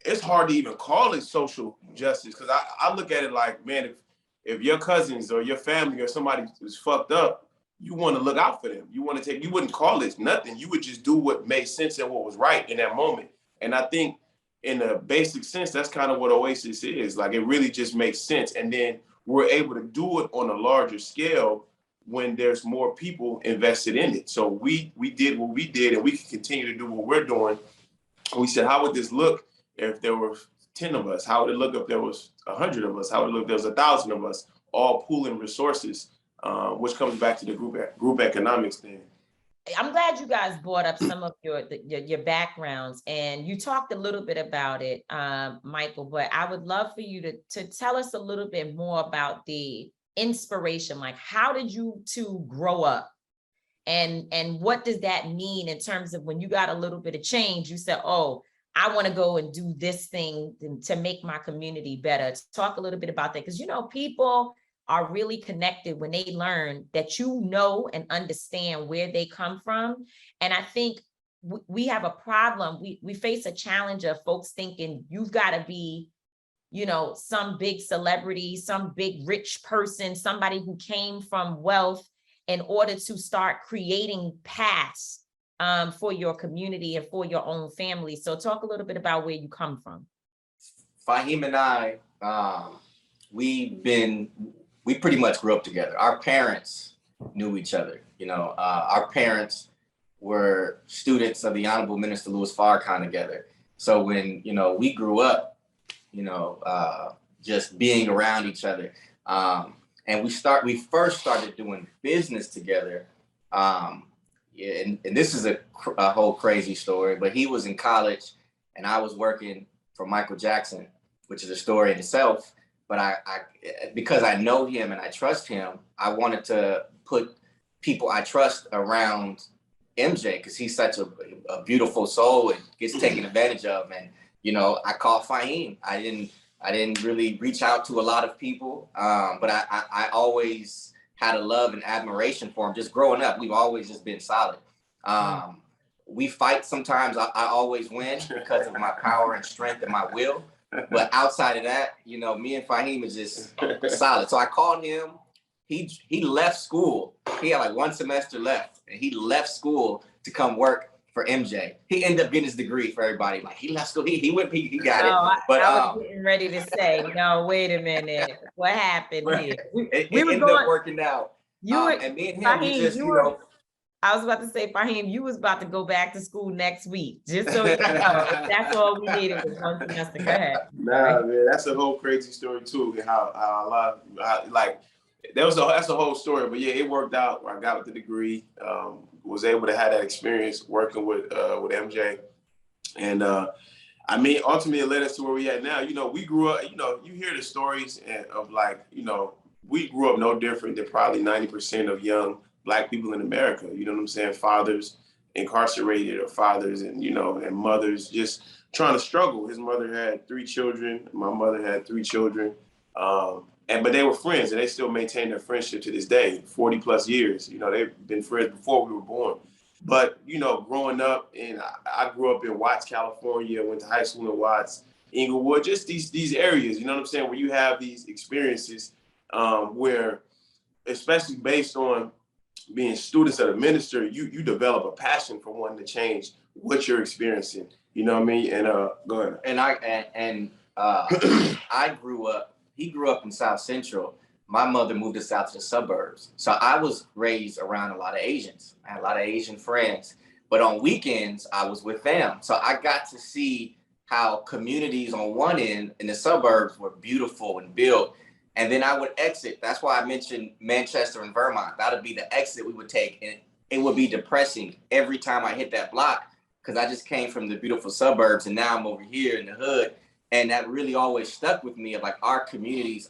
S4: It's hard to even call it social justice, because I look at it like, man, if your cousins or your family or somebody is fucked up, you want to look out for them. You want to you wouldn't call it nothing. You would just do what made sense and what was right in that moment. And I think in a basic sense, that's kind of what Oasis is. Like, it really just makes sense. And then we're able to do it on a larger scale when there's more people invested in it. So we did what we did, and we can continue to do what we're doing. We said, how would this look if there were 10 of us? How would it look if there was 100 of us? How would it look if there was 1,000 of us all pooling resources? Which comes back to the group economics thing.
S2: I'm glad you guys brought up some of your backgrounds, and you talked a little bit about it, Michael, but I would love for you to tell us a little bit more about the inspiration. Like, how did you two grow up? And what does that mean in terms of when you got a little bit of change, you said, oh, I want to go and do this thing to make my community better. Talk a little bit about that, because, you know, people are really connected when they learn that you know and understand where they come from. And I think we have a problem. We face a challenge of folks thinking you've got to be, you know, some big celebrity, some big rich person, somebody who came from wealth in order to start creating paths for your community and for your own family. So talk a little bit about where you come from.
S3: Faheem and I, we pretty much grew up together. Our parents knew each other. You know, our parents were students of the Honorable Minister Louis Farrakhan together. So when, you know, we grew up, you know, just being around each other. And we first started doing business together. And this is a whole crazy story, but he was in college and I was working for Michael Jackson, which is a story in itself. But I because I know him and I trust him, I wanted to put people I trust around MJ because he's such a beautiful soul and gets taken advantage of. And, you know, I called Faheem. I didn't really reach out to a lot of people, but I always had a love and admiration for him. Just growing up, we've always just been solid. We fight sometimes. I always win because of my power and strength and my will. But outside of that, you know, me and Faheem is just solid. So I called him. He left school. He had like one semester left, and he left school to come work for MJ. He ended up getting his degree for everybody. Like he left school, he got it. But
S2: I was getting ready to say, no, wait a minute, what happened here?
S3: It ended up working out. And me and him,
S2: Faheem,
S3: we just, you know.
S2: I was about to say, Faheem, you was about to go back to school next week, just so you know. That's all we needed was one semester. Go ahead.
S4: Nah, man, that's a whole crazy story too. How a lot of, like that's a whole story. But yeah, it worked out. I got the degree. Was able to have that experience working with MJ, and I mean, ultimately, it led us to where we at now. You know, we grew up. You know, you hear the stories of like, you know, we grew up no different than probably 90% of young Black people in America. You know what I'm saying? Fathers incarcerated, or fathers and, you know, and mothers just trying to struggle. His mother had 3 children. My mother had 3 children. But they were friends, and they still maintain their friendship to this day, 40 plus years. You know, they've been friends before we were born. But, you know, growing up, and I grew up in Watts, California, went to high school in Watts, Inglewood, just these areas, you know what I'm saying, where you have these experiences where, especially based on being students of the minister, you develop a passion for wanting to change what you're experiencing. You know what I mean? And go ahead.
S3: And I grew up. He grew up in South Central. My mother moved us out to the suburbs. So I was raised around a lot of Asians. I had a lot of Asian friends. But on weekends, I was with them. So I got to see how communities on one end in the suburbs were beautiful and built. And then I would exit. That's why I mentioned Manchester and Vermont. That would be the exit we would take. And it would be depressing every time I hit that block because I just came from the beautiful suburbs and now I'm over here in the hood. And that really always stuck with me of like our communities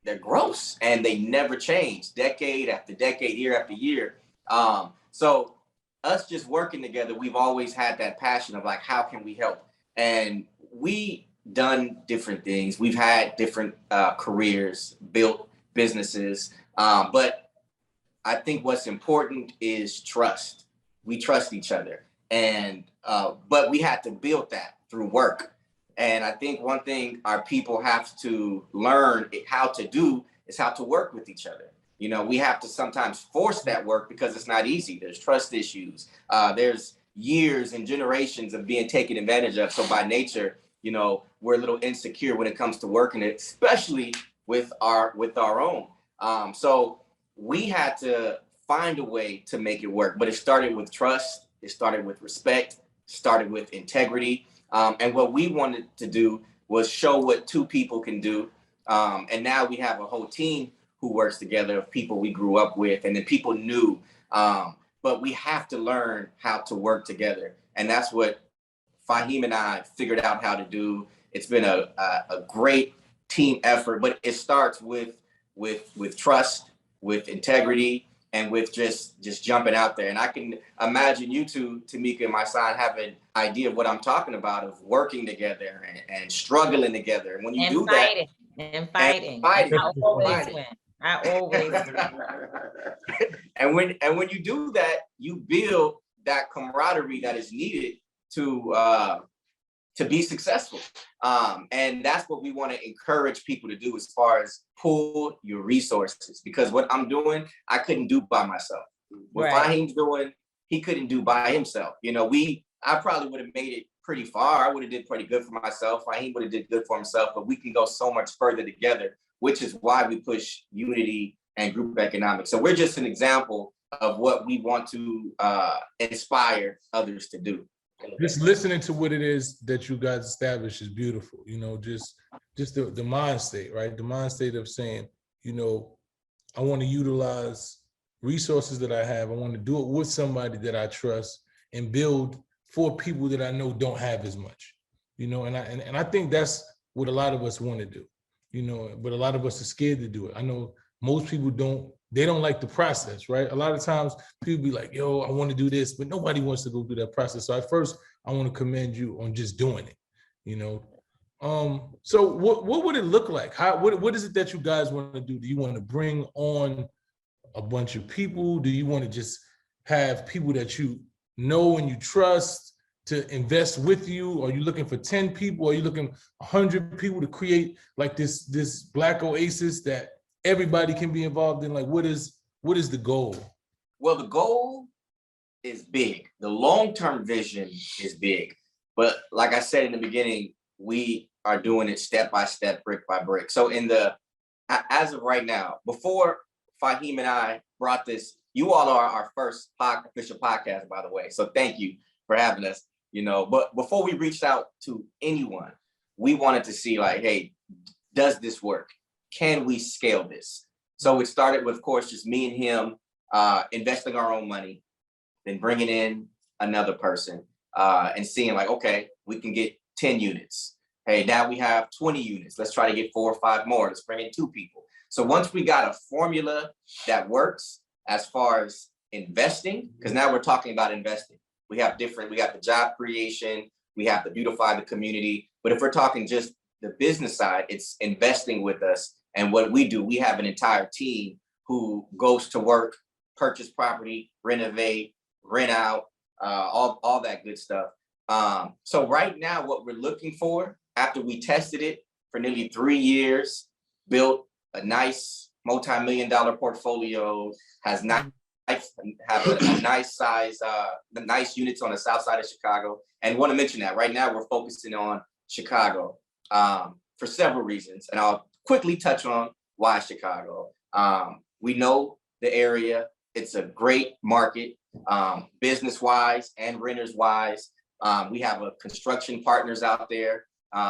S3: they're gross and they never change decade after decade, year after year. So us just working together, we've always had that passion of like, how can we help? And we done different things. We've had different careers, built businesses. But I think what's important is trust. We trust each other. And but we had to build that through work. And I think one thing our people have to learn how to do is how to work with each other. You know, we have to sometimes force that work because it's not easy. There's trust issues. There's years and generations of being taken advantage of. So by nature, you know, we're a little insecure when it comes to working it, especially with our own. So we had to find a way to make it work. But it started with trust. It started with respect. Started with integrity. And what we wanted to do was show what 2 people can do. And now we have a whole team who works together of people we grew up with and then people knew. But we have to learn how to work together. And that's what Faheem and I figured out how to do. It's been a great team effort, but it starts with trust, with integrity, and with just jumping out there. And I can imagine you two, Tamika and my son, have an idea of what I'm talking about, of working together and struggling together. And when you do
S2: fighting,
S3: that,
S2: and fighting. I always do.
S3: And when you do that, you build that camaraderie that is needed to be successful. And that's what we want to encourage people to do as far as pool your resources, because what I'm doing, I couldn't do by myself. What Faheem's doing, he couldn't do by himself. You know, I probably would have made it pretty far. I would have did pretty good for myself. Faheem would have did good for himself, but we can go so much further together, which is why we push unity and group economics. So we're just an example of what we want to inspire others to do.
S1: Just listening to what it is that you guys established is beautiful. You know, just the mind state, right? The mind state of saying, you know, I want to utilize resources that I have. I want to do it with somebody that I trust and build for people that I know don't have as much, you know, and I think that's what a lot of us want to do, you know, but a lot of us are scared to do it. I know most people don't like the process, right? A lot of times people be like, yo, I want to do this, but nobody wants to go through that process. So at first I want to commend you on just doing it, you know? So what would it look like? What is it that you guys want to do? Do you want to bring on a bunch of people? Do you want to just have people that you know and you trust to invest with you? Are you looking for 10 people? Are you looking 100 people to create like this Black Oasis that everybody can be involved in? Like, what is the goal?
S3: Well, the goal is big. The long-term vision is big. But like I said in the beginning, we are doing it step by step, brick by brick. So as of right now, before Faheem and I brought this, you all are our first official podcast, by the way. So thank you for having us, you know. But before we reached out to anyone, we wanted to see like, hey, does this work? Can we scale this? So it started with, of course, just me and him investing our own money, then bringing in another person and seeing like, okay, we can get 10 units. Hey, now we have 20 units. Let's try to get 4 or 5 more. Let's bring in 2 people. So once we got a formula that works as far as investing, because now we're talking about investing. We got the job creation, we have to beautify the community. But if we're talking just the business side, it's investing with us. And what we do, we have an entire team who goes to work, purchase property, renovate, rent out, all that good stuff. So right now, what we're looking for, after we tested it for nearly 3 years, built a nice multi-million-dollar portfolio, have a nice size, nice units on the south side of Chicago. And want to mention that right now we're focusing on Chicago for several reasons. And I'll quickly touch on why Chicago. We know the area. It's a great market, business-wise and renters-wise. We have construction partners out there.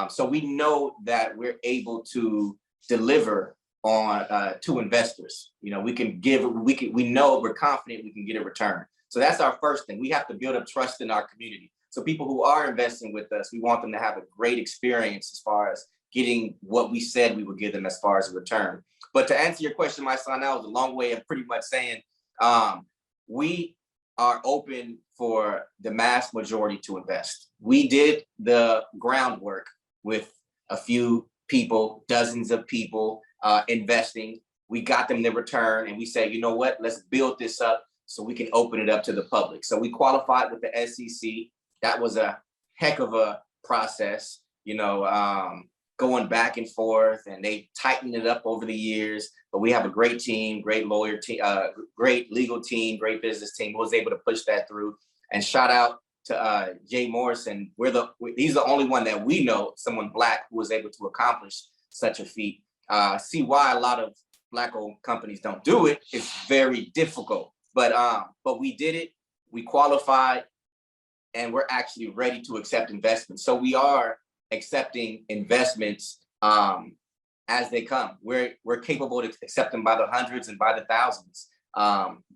S3: So we know that we're able to deliver on to investors. You know, we know we're confident we can get a return. So that's our first thing. We have to build up trust in our community. So people who are investing with us, we want them to have a great experience as far as getting what we said we would give them as far as a return. But to answer your question, my son, that was a long way of pretty much saying we are open for the mass majority to invest. We did the groundwork with a few people, dozens of people investing. We got them the return and we said, you know what, let's build this up so we can open it up to the public. So we qualified with the SEC. That was a heck of a process, you know, going back and forth, and they tightened it up over the years. But we have a great team, great lawyer team, great legal team, great business team who was able to push that through. And shout out to Jay Morrison. He's the only one that we know, someone Black, who was able to accomplish such a feat. See why a lot of Black-owned companies don't do it. It's very difficult, but we did it. We qualified, and we're actually ready to accept investments. So we are accepting investments as they come. We're capable to accept them by the hundreds and by the thousands,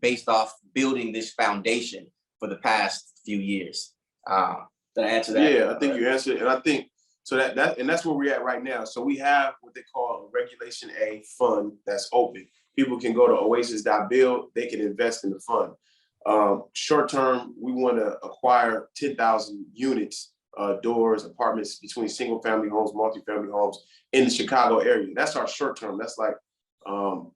S3: based off building this foundation for the past few years. Did I answer that?
S4: Yeah, I think you answered, and I think so that's where we're at right now. So we have what they call a Regulation A fund that's open. People can go to oasis.build, they can invest in the fund. Short term, we want to acquire 10,000 units, doors, apartments between single family homes, multifamily homes in the Chicago area. That's our short term. That's like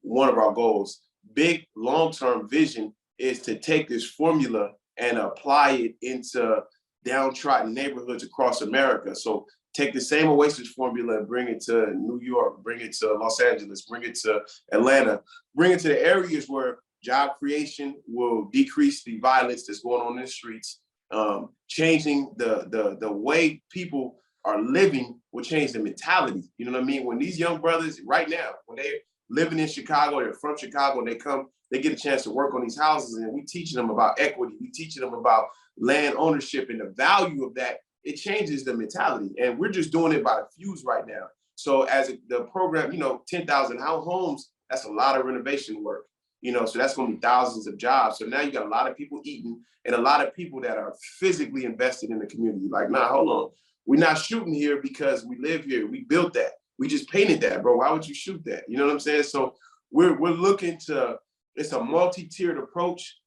S4: one of our goals. Big long-term vision is to take this formula and apply it into downtrodden neighborhoods across America. So take the same Oasis formula and bring it to New York, bring it to Los Angeles, bring it to Atlanta, bring it to the areas where job creation will decrease the violence that's going on in the streets. Changing the way people are living will change the mentality. You know what I mean? When these young brothers right now, when they're living in Chicago, they're from Chicago, and they get a chance to work on these houses, and we teaching them about equity, we teaching them about land ownership and the value of that. It changes the mentality, and we're just doing it by the fuse right now. So as the program, 10,000 homes, that's a lot of renovation work. So that's going to be thousands of jobs. So now you got a lot of people eating and a lot of people that are physically invested in the community. Like, nah, hold on. We're not shooting here because we live here. We built that. We just painted that, bro. Why would you shoot that? You know what I'm saying? So we're looking to, it's a multi-tiered approach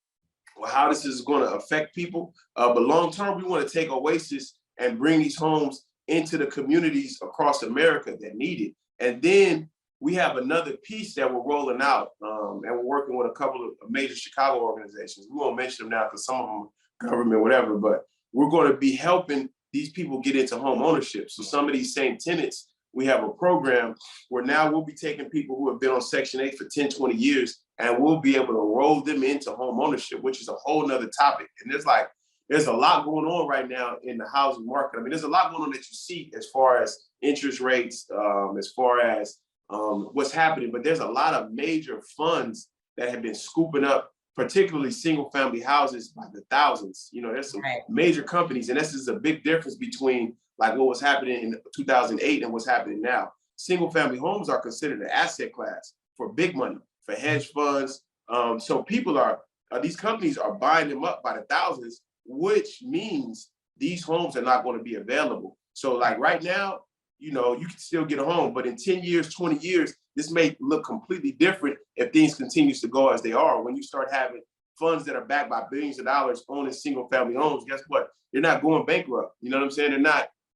S4: of how this is going to affect people. But long-term, we want to take Oasis and bring these homes into the communities across America that need it. And then we have another piece that we're rolling out, and we're working with a couple of major Chicago organizations. We won't mention them now because some of them are government, whatever, but we're going to be helping these people get into home ownership. So some of these same tenants, we have a program where now we'll be taking people who have been on Section 8 for 10, 20 years, and we'll be able to roll them into home ownership, which is a whole nother topic. And there's a lot going on right now in the housing market. I mean, there's a lot going on that you see as far as interest rates, as far as what's happening, but there's a lot of major funds that have been scooping up, particularly single family houses by the thousands. There's some major companies, and this is a big difference between like what was happening in 2008 and what's happening now. Single family homes are considered an asset class for big money, for hedge funds. So these companies are buying them up by the thousands, which means these homes are not going to be available. So like right now, you can still get a home, but in 10 years, 20 years, this may look completely different if things continues to go as they are. When you start having funds that are backed by billions of dollars owning single family homes, guess what? They're not going bankrupt. You know what I'm saying?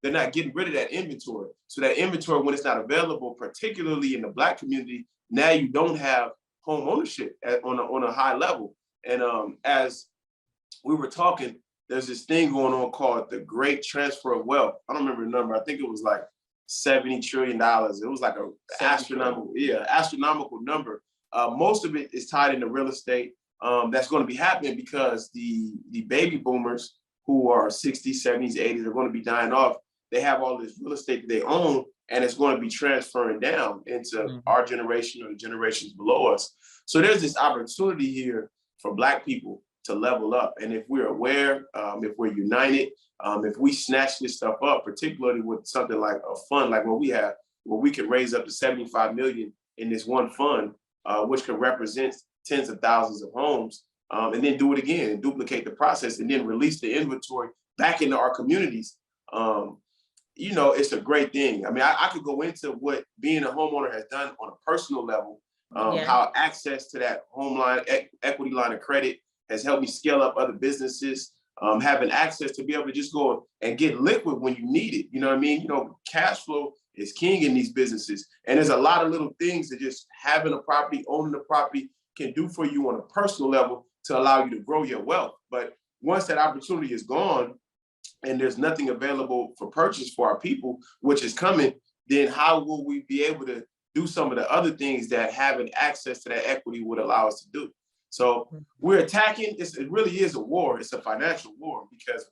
S4: They're not getting rid of that inventory. So that inventory, when it's not available, particularly in the Black community, now you don't have home ownership on a high level. And as we were talking, there's this thing going on called the Great Transfer of Wealth. I don't remember the number. I think it was like $70 trillion. It was like an astronomical number. Most of it is tied into real estate. That's going to be happening because the baby boomers who are 60s, 70s, 80s are going to be dying off. They have all this real estate that they own, and it's going to be transferring down into our generation or the generations below us. So there's this opportunity here for Black people to level up. And if we're aware, if we're united, if we snatch this stuff up, particularly with something like a fund like what we have, where we can raise up to 75 million in this one fund, which can represent tens of thousands of homes, and then do it again and duplicate the process and then release the inventory back into our communities. It's a great thing. I mean, I could go into what being a homeowner has done on a personal level, how access to that home line, equity line of credit has helped me scale up other businesses, having access to be able to just go and get liquid when you need it. You know what I mean? Cash flow is king in these businesses. And there's a lot of little things that just having a property, owning a property can do for you on a personal level to allow you to grow your wealth. But once that opportunity is gone and there's nothing available for purchase for our people, which is coming, then how will we be able to do some of the other things that having access to that equity would allow us to do? So we're attacking, it really is a war. It's a financial war because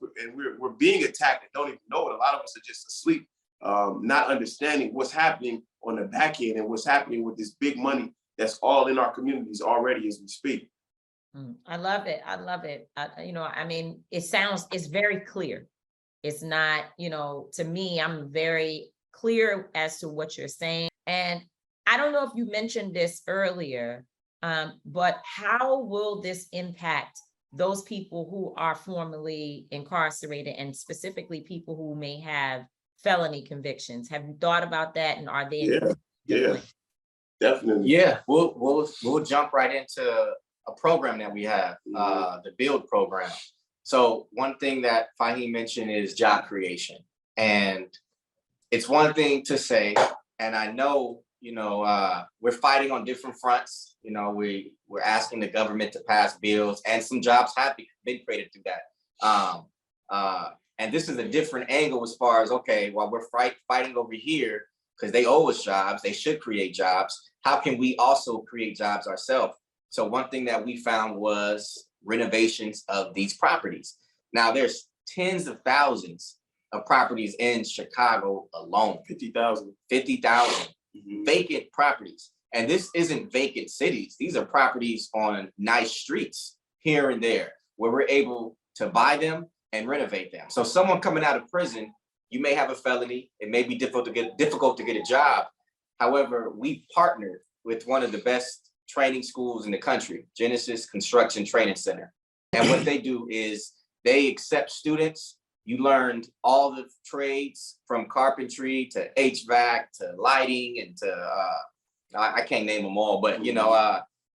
S4: we're being attacked and don't even know it. A lot of us are just asleep, not understanding what's happening on the back end and what's happening with this big money that's all in our communities already as we speak.
S2: I love it. I love it. It's very clear. It's not, to me, I'm very clear as to what you're saying. And I don't know if you mentioned this earlier, but how will this impact those people who are formerly incarcerated and specifically people who may have felony convictions? Have you thought about that? And are they?
S4: Yeah, definitely.
S3: Yeah, we'll jump right into a program that we have, the Build program. So one thing that Faheem mentioned is job creation. And it's one thing to say, and I know, we're fighting on different fronts. We're asking the government to pass bills, and some jobs have been created through that. And this is a different angle as far as, okay, while we're fighting over here, because they owe us jobs, they should create jobs. How can we also create jobs ourselves? So one thing that we found was renovations of these properties. Now there's tens of thousands of properties in Chicago alone.
S4: 50,000
S3: vacant properties. And this isn't vacant cities. These are properties on nice streets here and there where we're able to buy them and renovate them. So someone coming out of prison, you may have a felony. It may be difficult to get a job. However, we partnered with one of the best training schools in the country, Genesis Construction Training Center. And what they do is they accept students. You learned all the trades from carpentry to HVAC to lighting and to, I can't name them all, but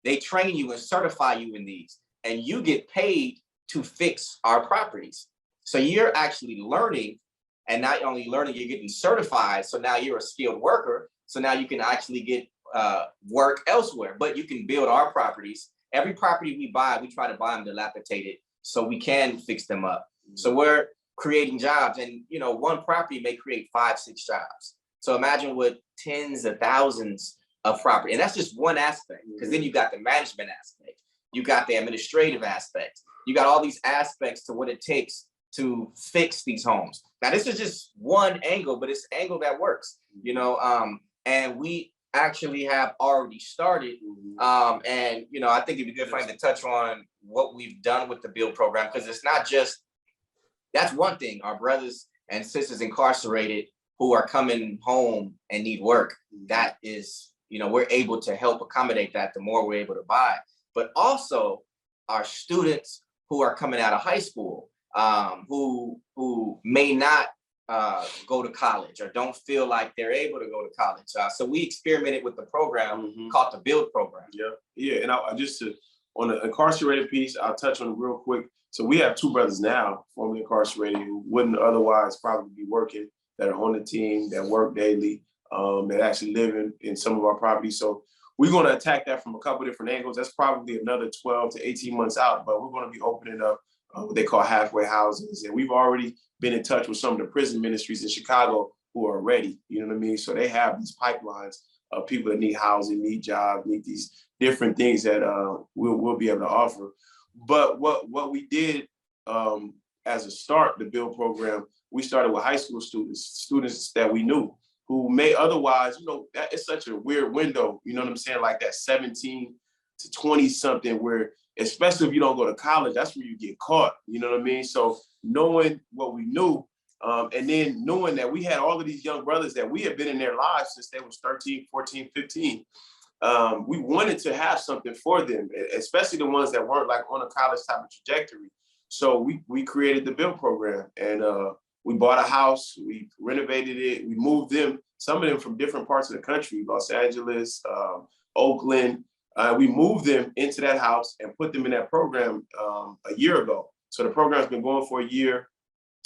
S3: they train you and certify you in these, and you get paid to fix our properties. So you're actually learning, and not only learning, you're getting certified. So now you're a skilled worker. So now you can actually get work elsewhere, but you can build our properties. Every property we buy, we try to buy them dilapidated so we can fix them up. So we're creating jobs, and one property may create 5-6 jobs. So imagine what tens of thousands of property, and that's just one aspect, because then you got the management aspect, you got the administrative aspect, you got all these aspects to what it takes to fix these homes. Now this is just one angle, but it's an angle that works, and we actually have already started. And I think it'd be good for him to touch on what we've done with the build program, because it's not just, that's one thing, our brothers and sisters incarcerated who are coming home and need work. That is, we're able to help accommodate that the more we're able to buy. But also our students who are coming out of high school, who may not go to college or don't feel like they're able to go to college. So we experimented with the program called the Build Program.
S4: Yeah. And I just on the incarcerated piece, I'll touch on it real quick. So we have 2 brothers now, formerly incarcerated, who wouldn't otherwise probably be working, that are on the team, that work daily, that actually live in some of our properties. So we're going to attack that from a couple different angles. That's probably another 12 to 18 months out, but we're going to be opening up what they call halfway houses. And we've already been in touch with some of the prison ministries in Chicago who are ready, you know what I mean? So they have these pipelines of people that need housing, need jobs, need these different things that we'll be able to offer. But what we did as a start, the Build program, we started with high school students that we knew who may otherwise, that is such a weird window, you know what I'm saying? Like that 17 to 20 something where, especially if you don't go to college, that's where you get caught, you know what I mean? So knowing what we knew, and then knowing that we had all of these young brothers that we had been in their lives since they was 13, 14, 15, we wanted to have something for them, especially the ones that weren't like on a college type of trajectory. So we created the Build program, and we bought a house, we renovated it, we moved them, some of them from different parts of the country, Los Angeles, Oakland. We moved them into that house and put them in that program a year ago. So the program's been going for a year.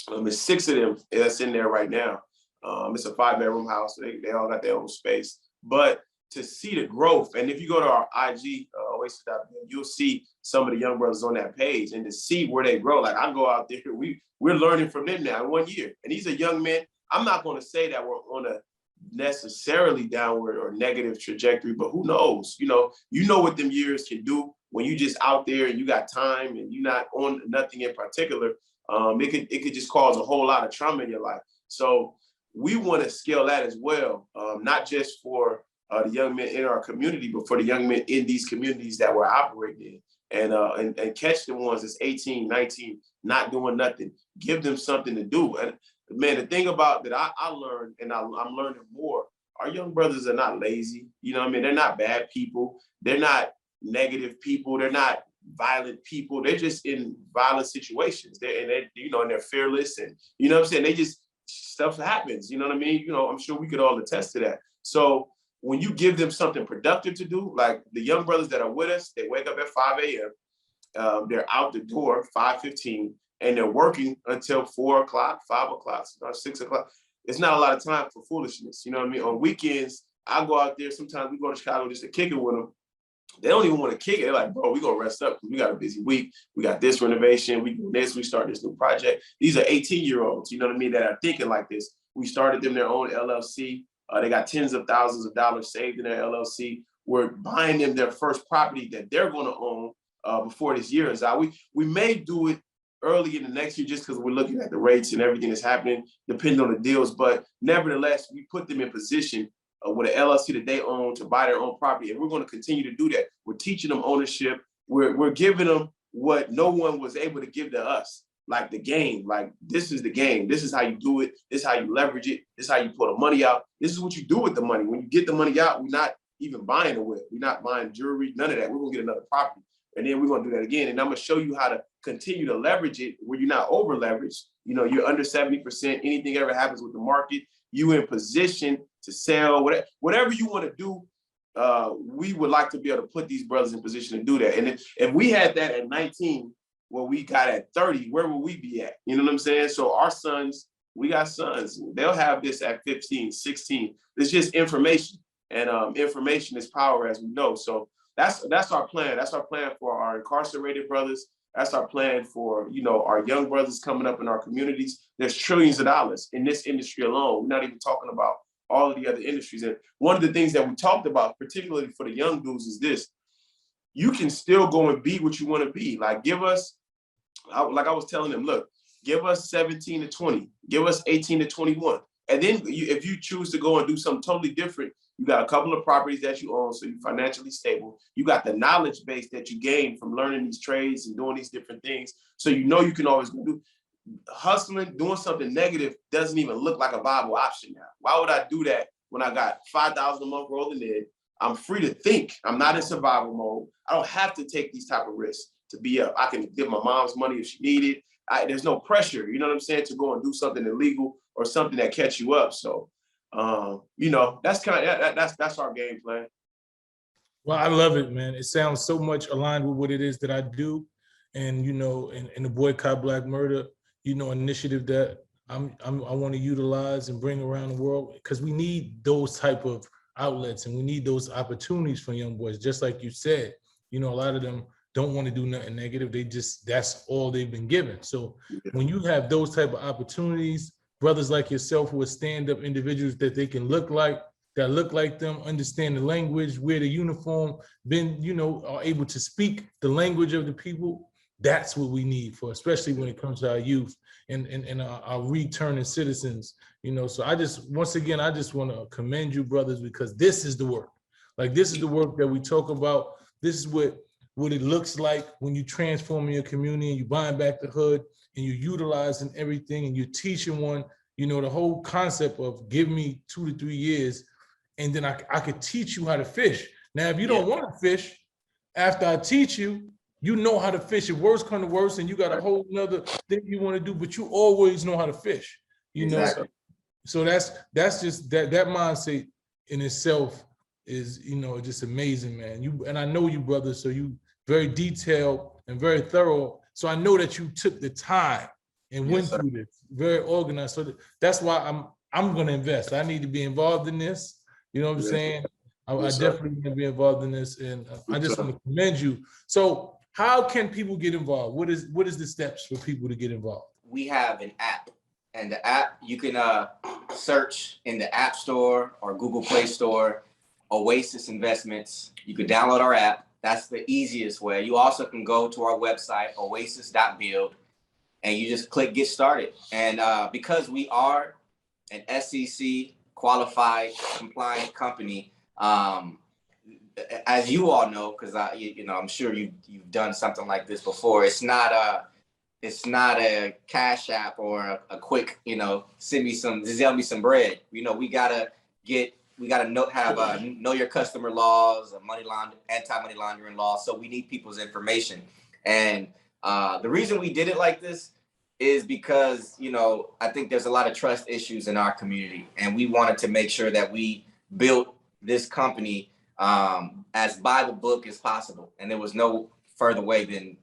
S4: There's 6 of them that's in there right now. It's a 5-bedroom house. So they all got their own space. But to see the growth, and if you go to our IG, Oasis, you'll see some of the young brothers on that page, and to see where they grow. Like I go out there, we're learning from them now in 1 year. And these are young men. I'm not going to say that we're on a necessarily downward or negative trajectory, but who knows? You know what them years can do when you just out there and you got time and you're not on nothing in particular. It could just cause a whole lot of trauma in your life. So we want to scale that as well, not just for the young men in our community, but for the young men in these communities that we're operating in, and catch the ones that's 18, 19, not doing nothing. Give them something to do. And man, the thing about that I learned, and I'm learning more, our young brothers are not lazy. You know what I mean? They're not bad people. They're not negative people. They're not violent people. They're just in violent situations. And they're fearless, and you know what I'm saying? They just, stuff happens, you know what I mean? I'm sure we could all attest to that. So when you give them something productive to do, like the young brothers that are with us, they wake up at 5 a.m. They're out the door 5:15, and they're working until 4 o'clock, 5 o'clock, 6 o'clock. It's not a lot of time for foolishness. You know what I mean? On weekends, I go out there. Sometimes we go to Chicago just to kick it with them. They don't even want to kick it. They're like, bro, we gonna rest up because we got a busy week. We got this renovation. We do this. We start this new project. These are 18-year-olds, you know what I mean, that are thinking like this. We started them their own LLC. They got tens of thousands of dollars saved in their LLC. We're buying them their first property that they're going to own before this year is out. We may do it early in the next year just because we're looking at the rates and everything that's happening, depending on the deals. But nevertheless, we put them in position with an LLC that they own to buy their own property. And we're going to continue to do that. We're teaching them ownership. We're giving them what no one was able to give to us, like the game. Like, this is the game. This is how you do it. This is how you leverage it. This is how you pull the money out. This is what you do with the money. When you get the money out, we're not even buying a whip. We're not buying jewelry, none of that. We're going to get another property. And then we're going to do that again. And I'm going to show you how to continue to leverage it where you're not over leveraged. You know, you're under 70%. Anything ever happens with the market, you in position to sell, whatever you want to do. We would like to be able to put these brothers in position to do that. And if we had that at 19, what we got at 30, where would we be at? You know what I'm saying? So our sons, we got sons. They'll have this at 15, 16. It's just information. And information is power, as we know. So that's our plan. That's our plan for our incarcerated brothers. That's our plan for, you know, our young brothers coming up in our communities. There's trillions of dollars in this industry alone. We're not even talking about all of the other industries. And one of the things that we talked about, particularly for the young dudes, is this: you can still go and be what you want to be. Like, give us, like I was telling them, look, give us 17 to 20, give us 18 to 21. And then if you choose to go and do something totally different, you got a couple of properties that you own, so you're financially stable. You got the knowledge base that you gain from learning these trades and doing these different things. So you know you can always do. Hustling, doing something negative doesn't even look like a viable option now. Why would I do that when I got $5,000 a month rolling in? I'm free to think. I'm not in survival mode. I don't have to take these type of risks to be up. I can give my mom's money if she needed. There's no pressure, you know what I'm saying, to go and do something illegal or something that catch you up. So, you know, that's kind of that's our game plan.
S1: Well, I love it, man. It sounds so much aligned with what it is that I do, and you know, in the Boycott Black Murder, you know, initiative that I want to utilize and bring around the world, because we need those type of outlets and we need those opportunities for young boys. Just like you said, you know, a lot of them don't want to do nothing negative. They just, that's all they've been given. So when you have those type of opportunities, brothers like yourself who are stand-up individuals that they can look like, that look like them, understand the language, wear the uniform, been, you know, are able to speak the language of the people, that's what we need for, especially when it comes to our youth and our returning citizens, you know. So I just, once again, I just want to commend you, brothers, because this is the work. Like, this is the work that we talk about. This is what it looks like when you transform your community and you buying back the hood and you're utilizing everything and you're teaching one, you know, the whole concept of give me 2 to 3 years and then I could teach you how to fish. Now, if you don't want to fish, after I teach you, you know how to fish. If worse come to worse and you got a whole nother thing you want to do, but you always know how to fish, you know? So that's just, that mindset in itself is, you know, just amazing, man. And I know you, brother, so you very detailed and very thorough. So I know that you took the time and went through this, very organized. So that's why I'm going to invest. I need to be involved in this. You know what I'm saying? I definitely want to be involved in this, and I just want to commend you. So how can people get involved? What is the steps for people to get involved?
S3: We have an app, and the app, you can search in the App Store or Google Play Store, Oasis Investments. You could download our app. That's the easiest way. You also can go to our website, oasis.build, and you just click get started. And because we are an SEC qualified compliant company, as you all know, because I'm sure you've done something like this before. It's not a Cash App or a quick, sell me some bread. We gotta know your customer laws, anti-money laundering laws. So we need people's information. And the reason we did it like this is because, I think there's a lot of trust issues in our community, and we wanted to make sure that we built this company as by the book as possible. And there was no further way than,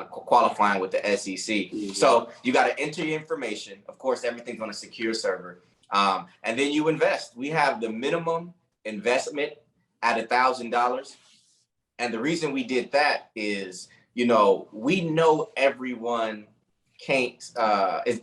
S3: qualifying with the SEC. Mm-hmm. So you got to enter your information. Of course, everything's on a secure server. And then you invest. We have the minimum investment at $1,000. And the reason we did that is, you know, we know everyone may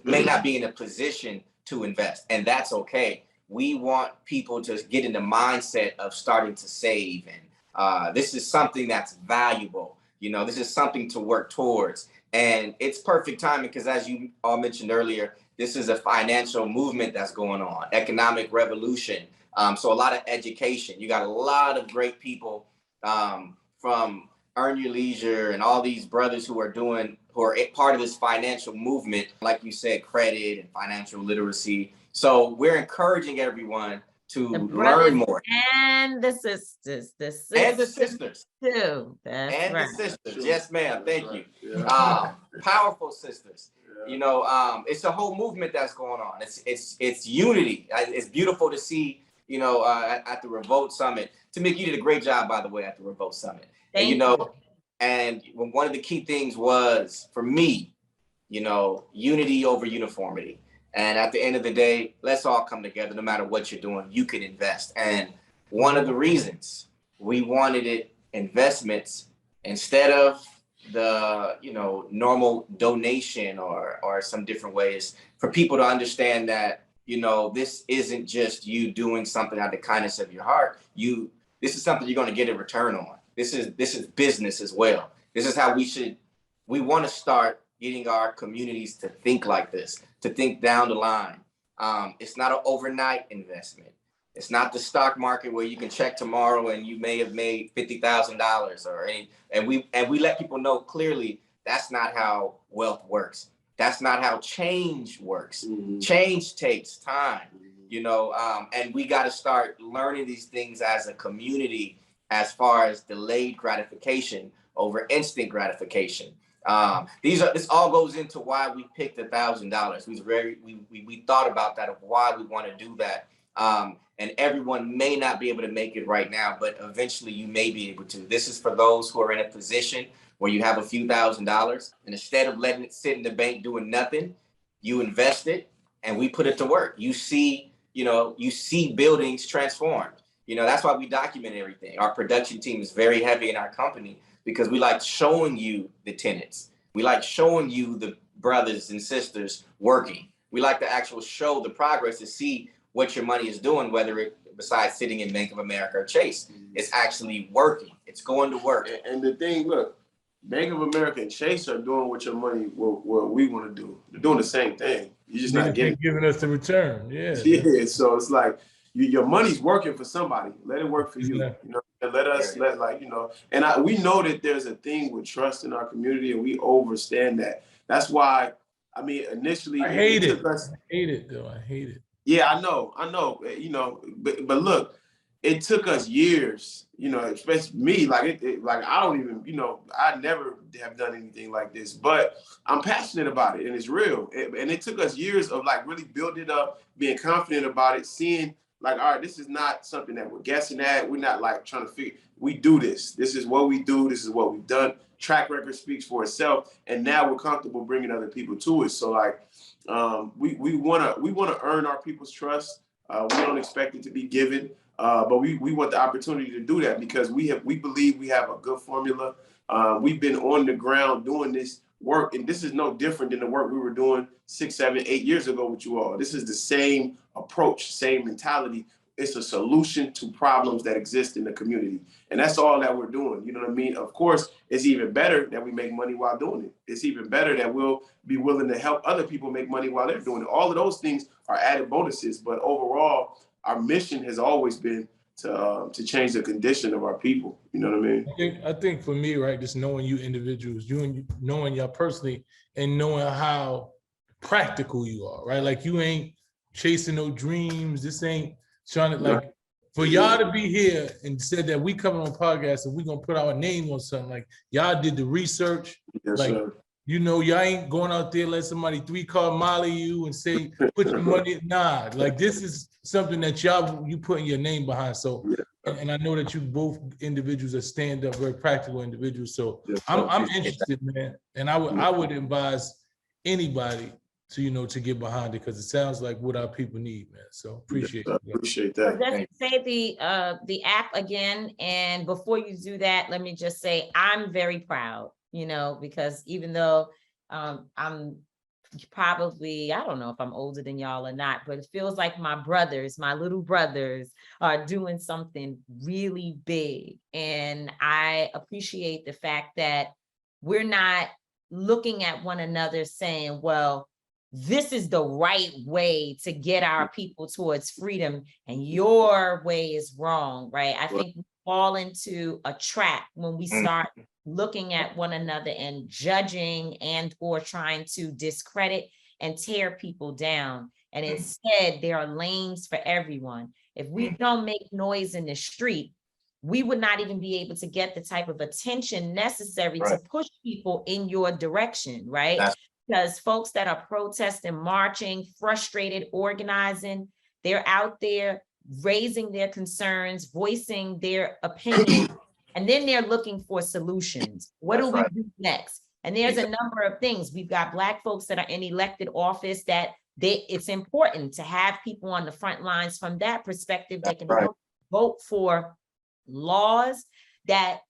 S3: not be in a position to invest, and that's okay. We want people to get in the mindset of starting to save, and this is something that's valuable. You know, this is something to work towards, and it's perfect timing because, as you all mentioned earlier, this is a financial movement that's going on, economic revolution. So a lot of education. You got a lot of great people from Earn Your Leisure and all these brothers who are part of this financial movement, like you said, credit and financial literacy. So we're encouraging everyone to learn more.
S2: And the sisters.
S3: And the sisters.
S2: Too. That's right.
S3: The sisters. Yes, ma'am. Thank you. Yeah. Powerful sisters. Yeah. You know, it's a whole movement that's going on. It's unity. It's beautiful to see, you know, at the Revolt Summit. Tamika, you did a great job, by the way, at the Revolt Summit.
S2: Thank
S3: you. And one of the key things was, for me, you know, unity over uniformity. And at the end of the day, let's all come together. No matter what you're doing, you can invest. And one of the reasons we wanted investments instead of the, you know, normal donation or some different ways, for people to understand that, you know, this isn't just you doing something out of the kindness of your heart. This is something you're going to get a return on. This is business as well. This is how we want to start getting our communities to think like this, to think down the line. It's not an overnight investment. It's not the stock market where you can check tomorrow and you may have made $50,000 or any. And we let people know clearly that's not how wealth works. That's not how change works. Mm-hmm. Change takes time, you know, and we got to start learning these things as a community, as far as delayed gratification over instant gratification. This all goes into why we picked $1,000. We thought about that, of why we want to do that. And everyone may not be able to make it right now, but eventually you may be able to. This is for those who are in a position where you have a few $1,000s, and instead of letting it sit in the bank doing nothing, you invest it and we put it to work. You see buildings transformed. You know, that's why we document everything. Our production team is very heavy in our company because we like showing you the tenants. We like showing you the brothers and sisters working. We like to actually show the progress to see what your money is doing, whether it, besides sitting in Bank of America or Chase, it's actually working. It's going to work.
S4: And the thing, look, Bank of America and Chase are doing what your money, what we want to do. They're doing the same thing. You're just not
S1: giving us the return. Yeah.
S4: Yeah. So it's like your money's working for somebody. Let it work for you.
S1: Yeah.
S4: You know, and and we know that there's a thing with trust in our community, and we understand that. That's why, I mean, initially
S1: I hate it. I hate it though. I hate it.
S4: Yeah, I know. You know, but look, it took us years, you know, especially me, like I don't even, you know, I never have done anything like this, but I'm passionate about it and it's real. And it took us years of like really building it up, being confident about it, seeing like, all right, this is not something that we're guessing at. We're not like trying to figure, we do this. This is what we do. This is what we've done. Track record speaks for itself. And now we're comfortable bringing other people to it. So like, we want to earn our people's trust. We don't expect it to be given. But we want the opportunity to do that because we believe we have a good formula. We've been on the ground doing this work, and this is no different than the work we were doing 6, 7, 8 years ago with you all. This is the same approach, same mentality. It's a solution to problems that exist in the community. And that's all that we're doing. You know what I mean? Of course, it's even better that we make money while doing it. It's even better that we'll be willing to help other people make money while they're doing it. All of those things are added bonuses, but overall, our mission has always been to change the condition of our people. You know what I mean?
S1: I think for me, right, just knowing you individuals, knowing y'all personally, and knowing how practical you are, right? Like you ain't chasing no dreams. This ain't trying to like for y'all to be here and said that we coming on podcast and we gonna put our name on something. Like y'all did the research.
S4: Yes,
S1: like
S4: sir.
S1: You know, y'all ain't going out there let somebody 3-car molly you and say put your money. Nah, like this is something that you putting your name behind. So, and I know that you both individuals are stand up, very practical individuals. So I'm interested, man. And I would advise anybody to get behind it, because it sounds like what our people need, man. So appreciate
S4: I
S1: it.
S4: appreciate
S2: So
S4: that.
S2: just say the app again, and before you do that, let me just say I'm very proud, because even though I'm probably, I don't know if I'm older than y'all or not, but it feels like my little brothers are doing something really big. And I appreciate the fact that we're not looking at one another saying, well, this is the right way to get our people towards freedom and your way is wrong, right? I think we fall into a trap when we start looking at one another and judging and or trying to discredit and tear people down. And instead, there are lanes for everyone. If we don't make noise in the street, we would not even be able to get the type of attention necessary to push people in your direction, right? Because folks that are protesting, marching, frustrated, organizing, they're out there raising their concerns, voicing their opinions, and then they're looking for solutions. What do we do next? And there's a number of things. We've got Black folks that are in elected office that it's important to have people on the front lines from that perspective that can help vote for laws that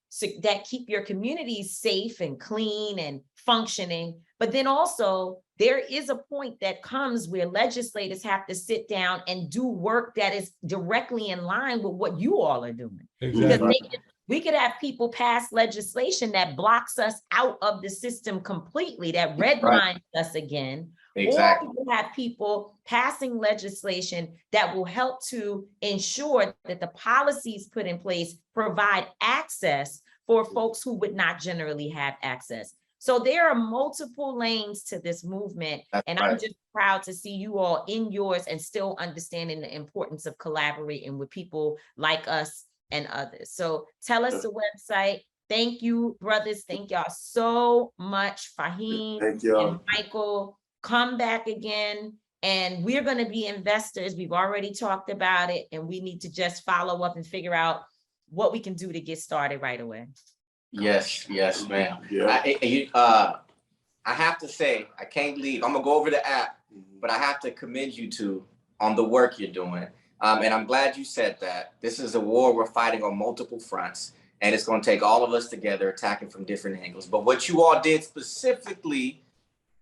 S2: keep your communities safe and clean and functioning. But then also there is a point that comes where legislators have to sit down and do work that is directly in line with what you all are doing.
S1: Exactly.
S2: Because we could have people pass legislation that blocks us out of the system completely, that redlines us again. Or we could have people passing legislation that will help to ensure that the policies put in place provide access for folks who would not generally have access. So there are multiple lanes to this movement, and I'm just proud to see you all in yours and still understanding the importance of collaborating with people like us and others. So tell us the website. Thank you, brothers. Thank y'all so much, Faheem and Michael. Come back again, and we're going to be investors. We've already talked about it, and we need to just follow up and figure out what we can do to get started right away.
S3: Yes, ma'am.
S4: Yeah.
S3: I have to say, I can't leave. I'm gonna go over the app, but I have to commend you two on the work you're doing. And I'm glad you said that. This is a war we're fighting on multiple fronts, and it's gonna take all of us together attacking from different angles. But what you all did specifically,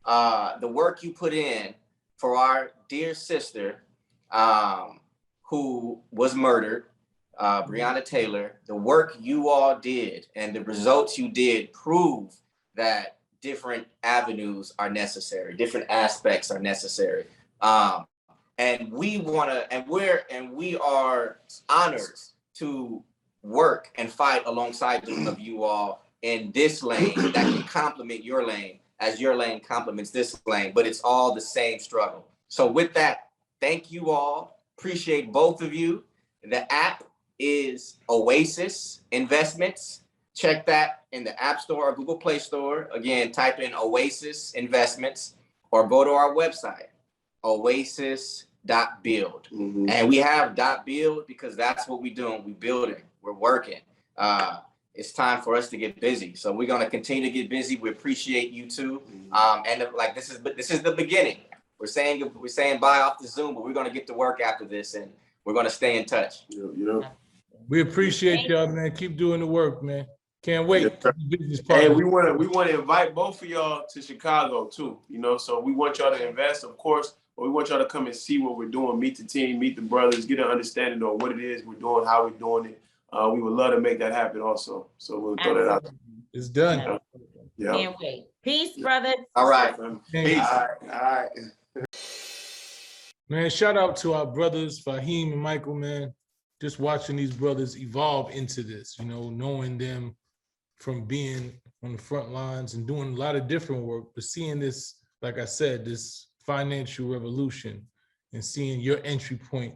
S3: the work you put in for our dear sister who was murdered, Breonna Taylor, the work you all did and the results you did prove that different avenues are necessary, different aspects are necessary. And we are honored to work and fight alongside of you all in this lane that can complement your lane as your lane complements this lane, but it's all the same struggle. So with that, thank you all. Appreciate both of you. The app is Oasis Investments. Check that in the App Store or Google Play Store. Again, type in Oasis Investments or go to our website, oasis.build. And we have .build because that's what we're doing. We're building, we're working. It's time for us to get busy. So we're gonna continue to get busy. We appreciate you too. And like this is the beginning. We're saying bye off the Zoom, but we're gonna get to work after this and we're gonna stay in touch.
S1: We appreciate y'all, man. Keep doing the work, man. Can't wait.
S4: Hey, we want to invite both of y'all to Chicago too. So we want y'all to invest, of course, but we want y'all to come and see what we're doing, meet the team, meet the brothers, get an understanding of what it is we're doing, how we're doing it. We would love to make that happen also. So we'll throw that out there.
S1: It's done.
S4: Yeah.
S2: Can't wait. Peace, brothers.
S3: All right.
S4: Peace. All right.
S1: Man, shout out to our brothers, Faheem and Michael, man. Just watching these brothers evolve into this, knowing them from being on the front lines and doing a lot of different work, but seeing this, like I said, this financial revolution and seeing your entry point,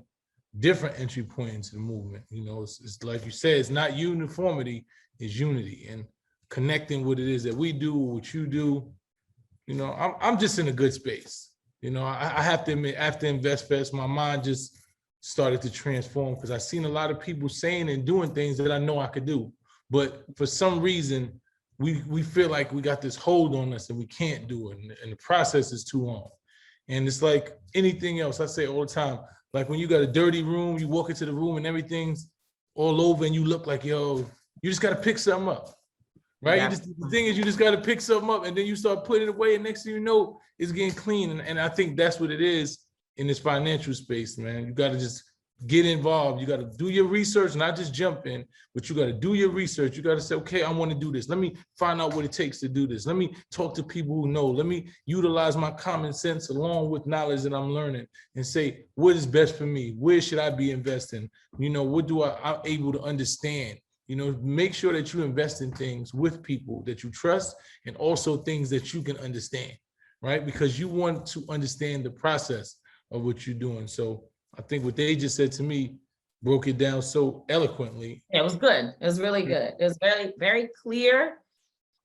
S1: different entry point into the movement. It's like you said, it's not uniformity, it's unity, and connecting what it is that we do, what you do. I'm just in a good space. I have to admit, after InvestFest, my mind just started to transform because I've seen a lot of people saying and doing things that I know I could do. But for some reason, we feel like we got this hold on us and we can't do it, and the process is too long. And it's like anything else. I say all the time, like when you got a dirty room, you walk into the room and everything's all over and you look like, yo, you just got to pick something up, right? The thing is, you just got to pick something up and then you start putting it away and next thing you know, it's getting clean. And I think that's what it is in this financial space, man. You got to just get involved. You got to do your research, not just jump in, but you got to do your research. You got to say, okay, I want to do this. Let me find out what it takes to do this. Let me talk to people who know. Let me utilize my common sense along with knowledge that I'm learning and say, what is best for me? Where should I be investing? You know, what do I'm able to understand? You know, make sure that you invest in things with people that you trust and also things that you can understand, right? Because you want to understand the process of what you're doing. So I think what they just said to me broke it down so eloquently.
S2: It was good. It was really good. It was very, very clear.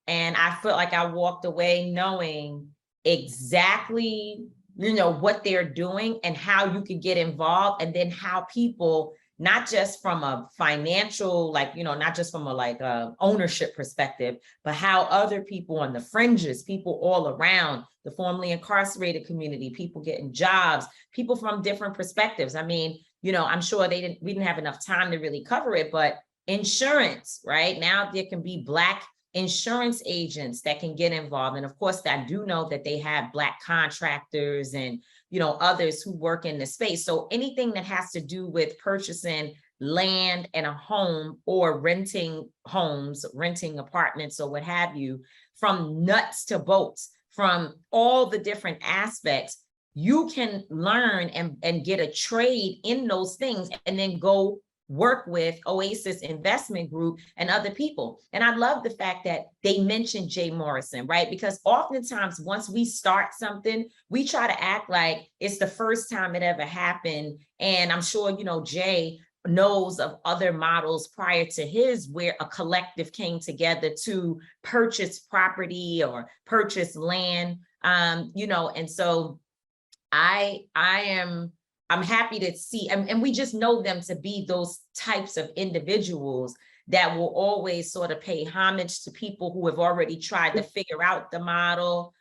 S2: And I felt like I walked away knowing exactly, you know, what they're doing and how you could get involved, and then how people, not just from a financial, like, you know, not just from a like ownership perspective, but how other people on the fringes, people all around the formerly incarcerated community, people getting jobs, people from different perspectives. I mean, you know, I'm sure we didn't have enough time to really cover it, but insurance, right? Now there can be Black insurance agents that can get involved. And of course, I do know that they have Black contractors and, you know, others who work in the space. So anything that has to do with purchasing land and a home, or renting homes, renting apartments, or what have you, from nuts to bolts, from all the different aspects, you can learn and get a trade in those things, and then go work with Oasis Investment Group and other people. And I love the fact that they mentioned Jay Morrison, right? Because oftentimes once we start something, we try to act like it's the first time it ever happened. And I'm sure, you know, Jay knows of other models prior to his where a collective came together to purchase property or purchase land, you know, and so I'm happy to see, and we just know them to be those types of individuals that will always sort of pay homage to people who have already tried to figure out the model,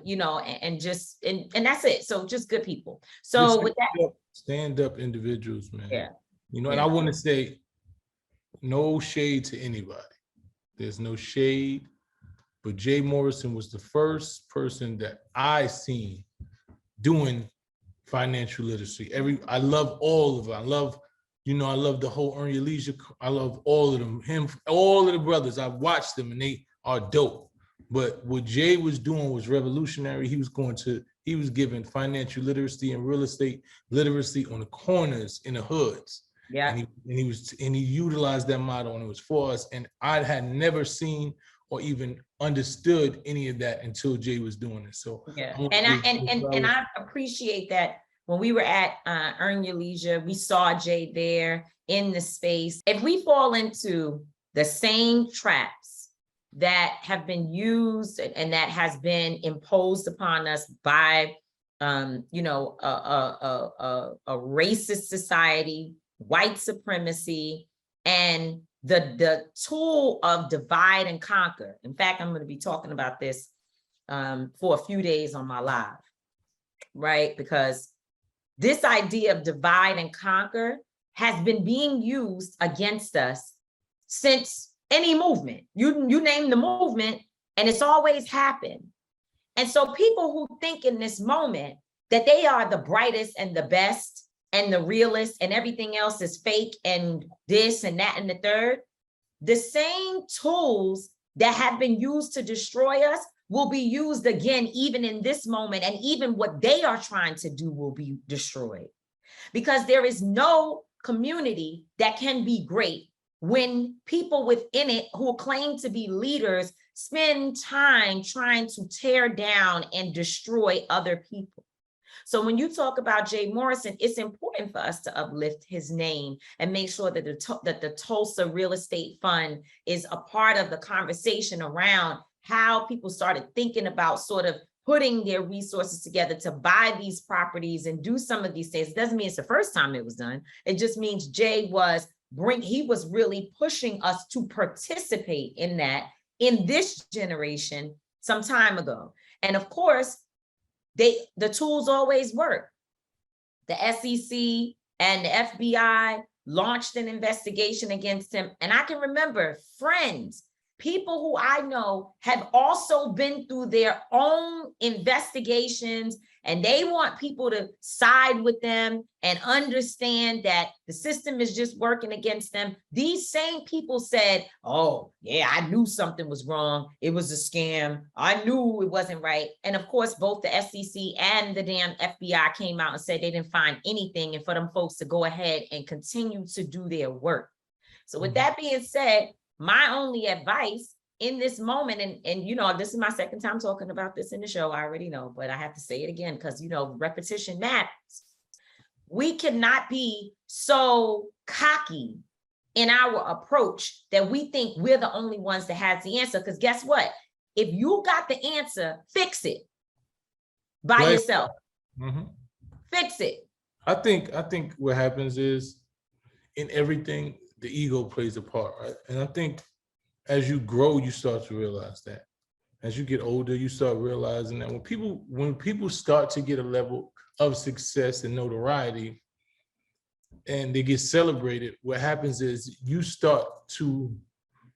S2: you know, and that's it. So just good people. So with that,
S1: stand up individuals, man.
S2: Yeah.
S1: You know, and I want to say no shade to anybody. There's no shade, but Jay Morrison was the first person that I seen doing financial literacy. I love all of it. I love the whole Earn Your Leisure. I love all of them. All of the brothers. I've watched them and they are dope. But what Jay was doing was revolutionary. He was giving financial literacy and real estate literacy on the corners in the hoods.
S2: Yeah.
S1: And he utilized that model, and it was for us. And I had never seen or even understood any of that until Jay was doing it. So
S2: yeah, and I appreciate that. When we were at Earn Your Leisure, we saw Jay there in the space. If we fall into the same traps that have been used and that has been imposed upon us by, you know, a racist society, white supremacy, and the tool of divide and conquer. In fact, I'm going to be talking about this for a few days on my live, right? Because this idea of divide and conquer has been being used against us since any movement. You name the movement, and it's always happened. And so people who think in this moment that they are the brightest and the best and the realest and everything else is fake and this and that and the third, the same tools that have been used to destroy us will be used again, even in this moment, and even what they are trying to do will be destroyed. Because there is no community that can be great when people within it who claim to be leaders spend time trying to tear down and destroy other people. So when you talk about Jay Morrison, it's important for us to uplift his name and make sure that the Tulsa Real Estate Fund is a part of the conversation around how people started thinking about sort of putting their resources together to buy these properties and do some of these things. It doesn't mean it's the first time it was done. It just means Jay was really pushing us to participate in that in this generation some time ago. And of course, the tools always work. The SEC and the FBI launched an investigation against him. And I can remember friends, people who I know have also been through their own investigations, and they want people to side with them and understand that the system is just working against them. These same people said, oh, yeah, I knew something was wrong. It was a scam. I knew it wasn't right. And of course, both the SEC and the damn FBI came out and said they didn't find anything, and for them folks to go ahead and continue to do their work. So with that being said, my only advice in this moment, and you know, this is my second time talking about this in the show, I already know, but I have to say it again because, you know, repetition matters. We cannot be so cocky in our approach that we think we're the only ones that has the answer. Because guess what? If you got the answer, fix it by yourself. Fix it.
S1: I think what happens is, in everything, the ego plays a part, right? And I think as you grow, you start to realize that. As you get older, you start realizing that when people start to get a level of success and notoriety and they get celebrated, what happens is you start to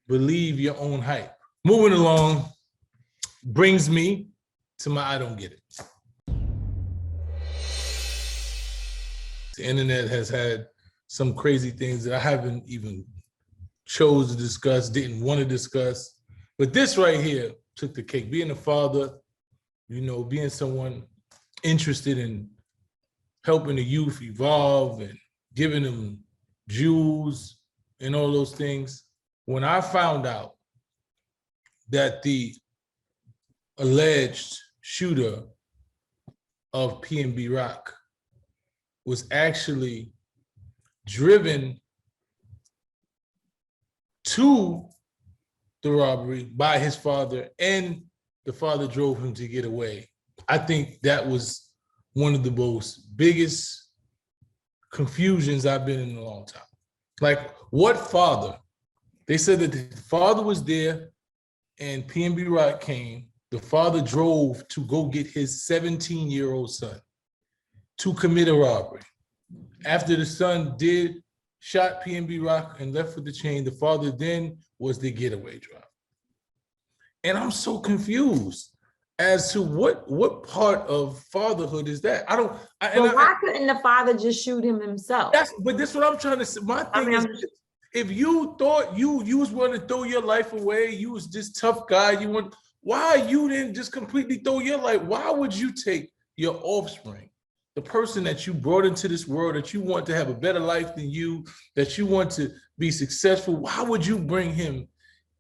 S1: believe your own hype. Moving along brings me to my I don't get it. The internet has had some crazy things that I haven't even chose to discuss, didn't want to discuss. But this right here took the cake. Being a father, you know, being someone interested in helping the youth evolve and giving them jewels and all those things. When I found out that the alleged shooter of PNB Rock was actually driven to the robbery by his father, and the father drove him to get away, I think that was one of the most biggest confusions I've been in a long time. Like, what father? They said that the father was there and PNB Rock came. The father drove to go get his 17-year-old son to commit a robbery. After the son shot PNB Rock and left with the chain, the father then was the getaway driver. And I'm so confused as to what part of fatherhood is that?
S2: Why couldn't the father just shoot him himself?
S1: But this is what I'm trying to say. My thing is, if you thought you was willing to throw your life away, you was this tough guy, why you didn't just completely throw your life? Why would you take your offspring, the person that you brought into this world, that you want to have a better life than you, that you want to be successful, why would you bring him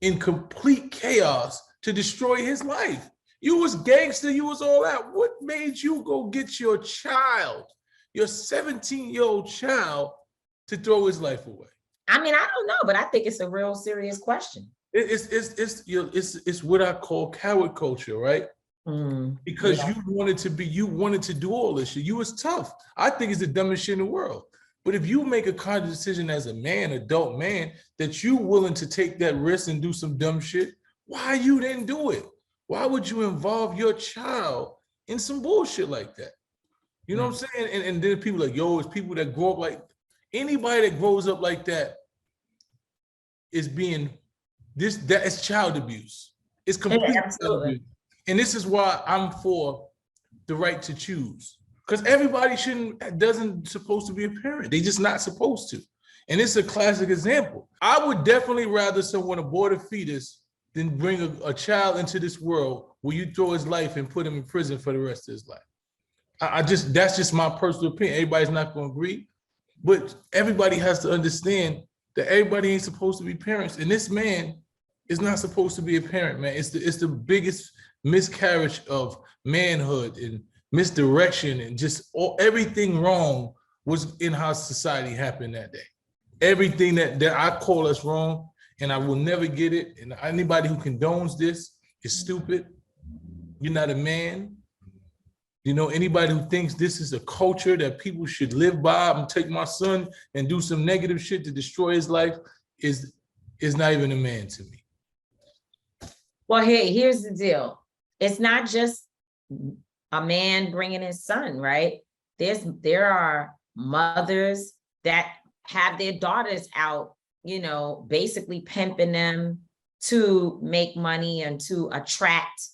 S1: in complete chaos to destroy his life? You was gangster, you was all that. What made you go get your child, your 17-year-old child, to throw his life away?
S2: I mean, I don't know, but I think it's a real serious question.
S1: It's what I call coward culture, right? Because you wanted to do all this shit. You was tough. I think it's the dumbest shit in the world. But if you make a conscious decision as a man, adult man, that you willing to take that risk and do some dumb shit, why you didn't do it? Why would you involve your child in some bullshit like that? You know what I'm saying? And then people like, yo, it's people that grow up like, anybody that grows up like that is that is child abuse. It's complete child abuse. And this is why I'm for the right to choose. Because everybody doesn't supposed to be a parent. They just not supposed to. And it's a classic example. I would definitely rather someone abort a fetus than bring a child into this world where you throw his life and put him in prison for the rest of his life. That's just my personal opinion. Everybody's not going to agree, but everybody has to understand that everybody ain't supposed to be parents. And this man is not supposed to be a parent, man. It's the biggest miscarriage of manhood and misdirection, and just everything wrong was in how society happened that day. Everything that I call us wrong, and I will never get it. And anybody who condones this is stupid. You're not a man. You know, anybody who thinks this is a culture that people should live by, I'm gonna take my son and do some negative shit to destroy his life, is not even a man to me. Well,
S2: here's the deal. It's not just a man bringing his son, right? There are mothers that have their daughters out, basically pimping them to make money and to attract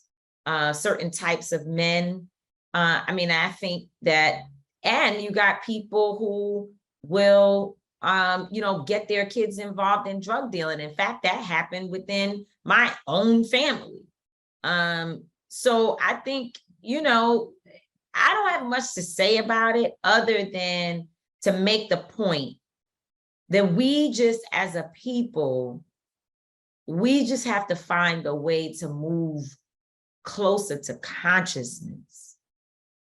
S2: certain types of men. I think that, and you got people who will, get their kids involved in drug dealing. In fact, that happened within my own family. So I think, I don't have much to say about it other than to make the point that we just, as a people, we just have to find a way to move closer to consciousness.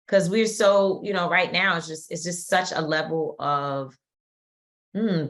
S2: Because we're so, right now it's just such a level of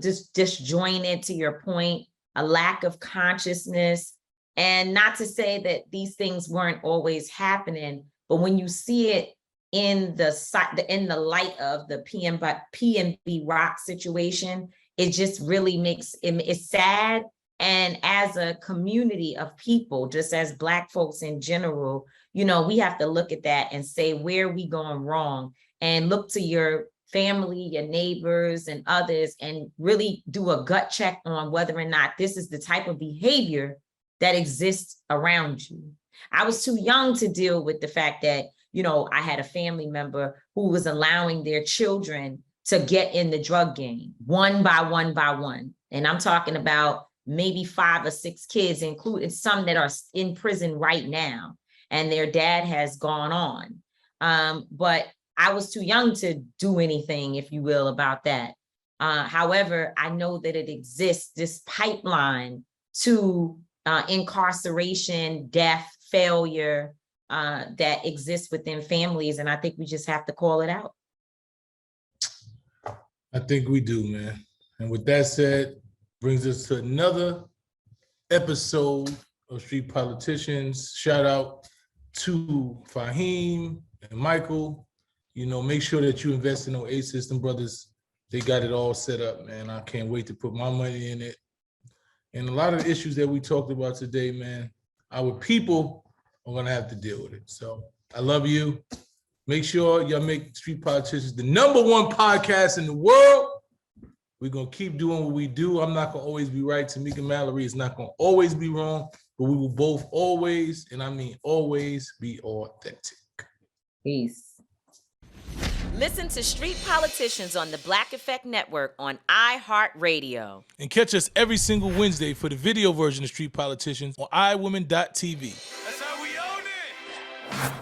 S2: just disjointed, to your point, a lack of consciousness. And not to say that these things weren't always happening, but when you see it in the light of the PNB Rock situation, it just really makes it's sad. And as a community of people, just as Black folks in general, we have to look at that and say, where are we going wrong? And look to your family, your neighbors and others, and really do a gut check on whether or not this is the type of behavior that exists around you. I was too young to deal with the fact that, I had a family member who was allowing their children to get in the drug game one by one. And I'm talking about maybe 5 or 6 kids, including some that are in prison right now, and their dad has gone on. But I was too young to do anything, if you will, about that. However, I know that it exists, this pipeline to incarceration, death, failure that exists within families. And I think we just have to call it out.
S1: I think we do, man. And with that said, brings us to another episode of Street Politicians. Shout out to Faheem and Michael. Make sure that you invest in Oasis. Them brothers, they got it all set up, man. I can't wait to put my money in it. And a lot of the issues that we talked about today, man, our people are gonna have to deal with it. So I love you. Make sure y'all make Street Politicians the #1 podcast in the world. We're gonna keep doing what we do. I'm not gonna always be right. Tamika Mallory is not gonna always be wrong, but we will both always, and I mean always, be authentic.
S2: Peace.
S5: Listen to Street Politicians on the Black Effect Network on iHeartRadio.
S1: And catch us every single Wednesday for the video version of Street Politicians on iWomen.tv.
S6: That's how we own it.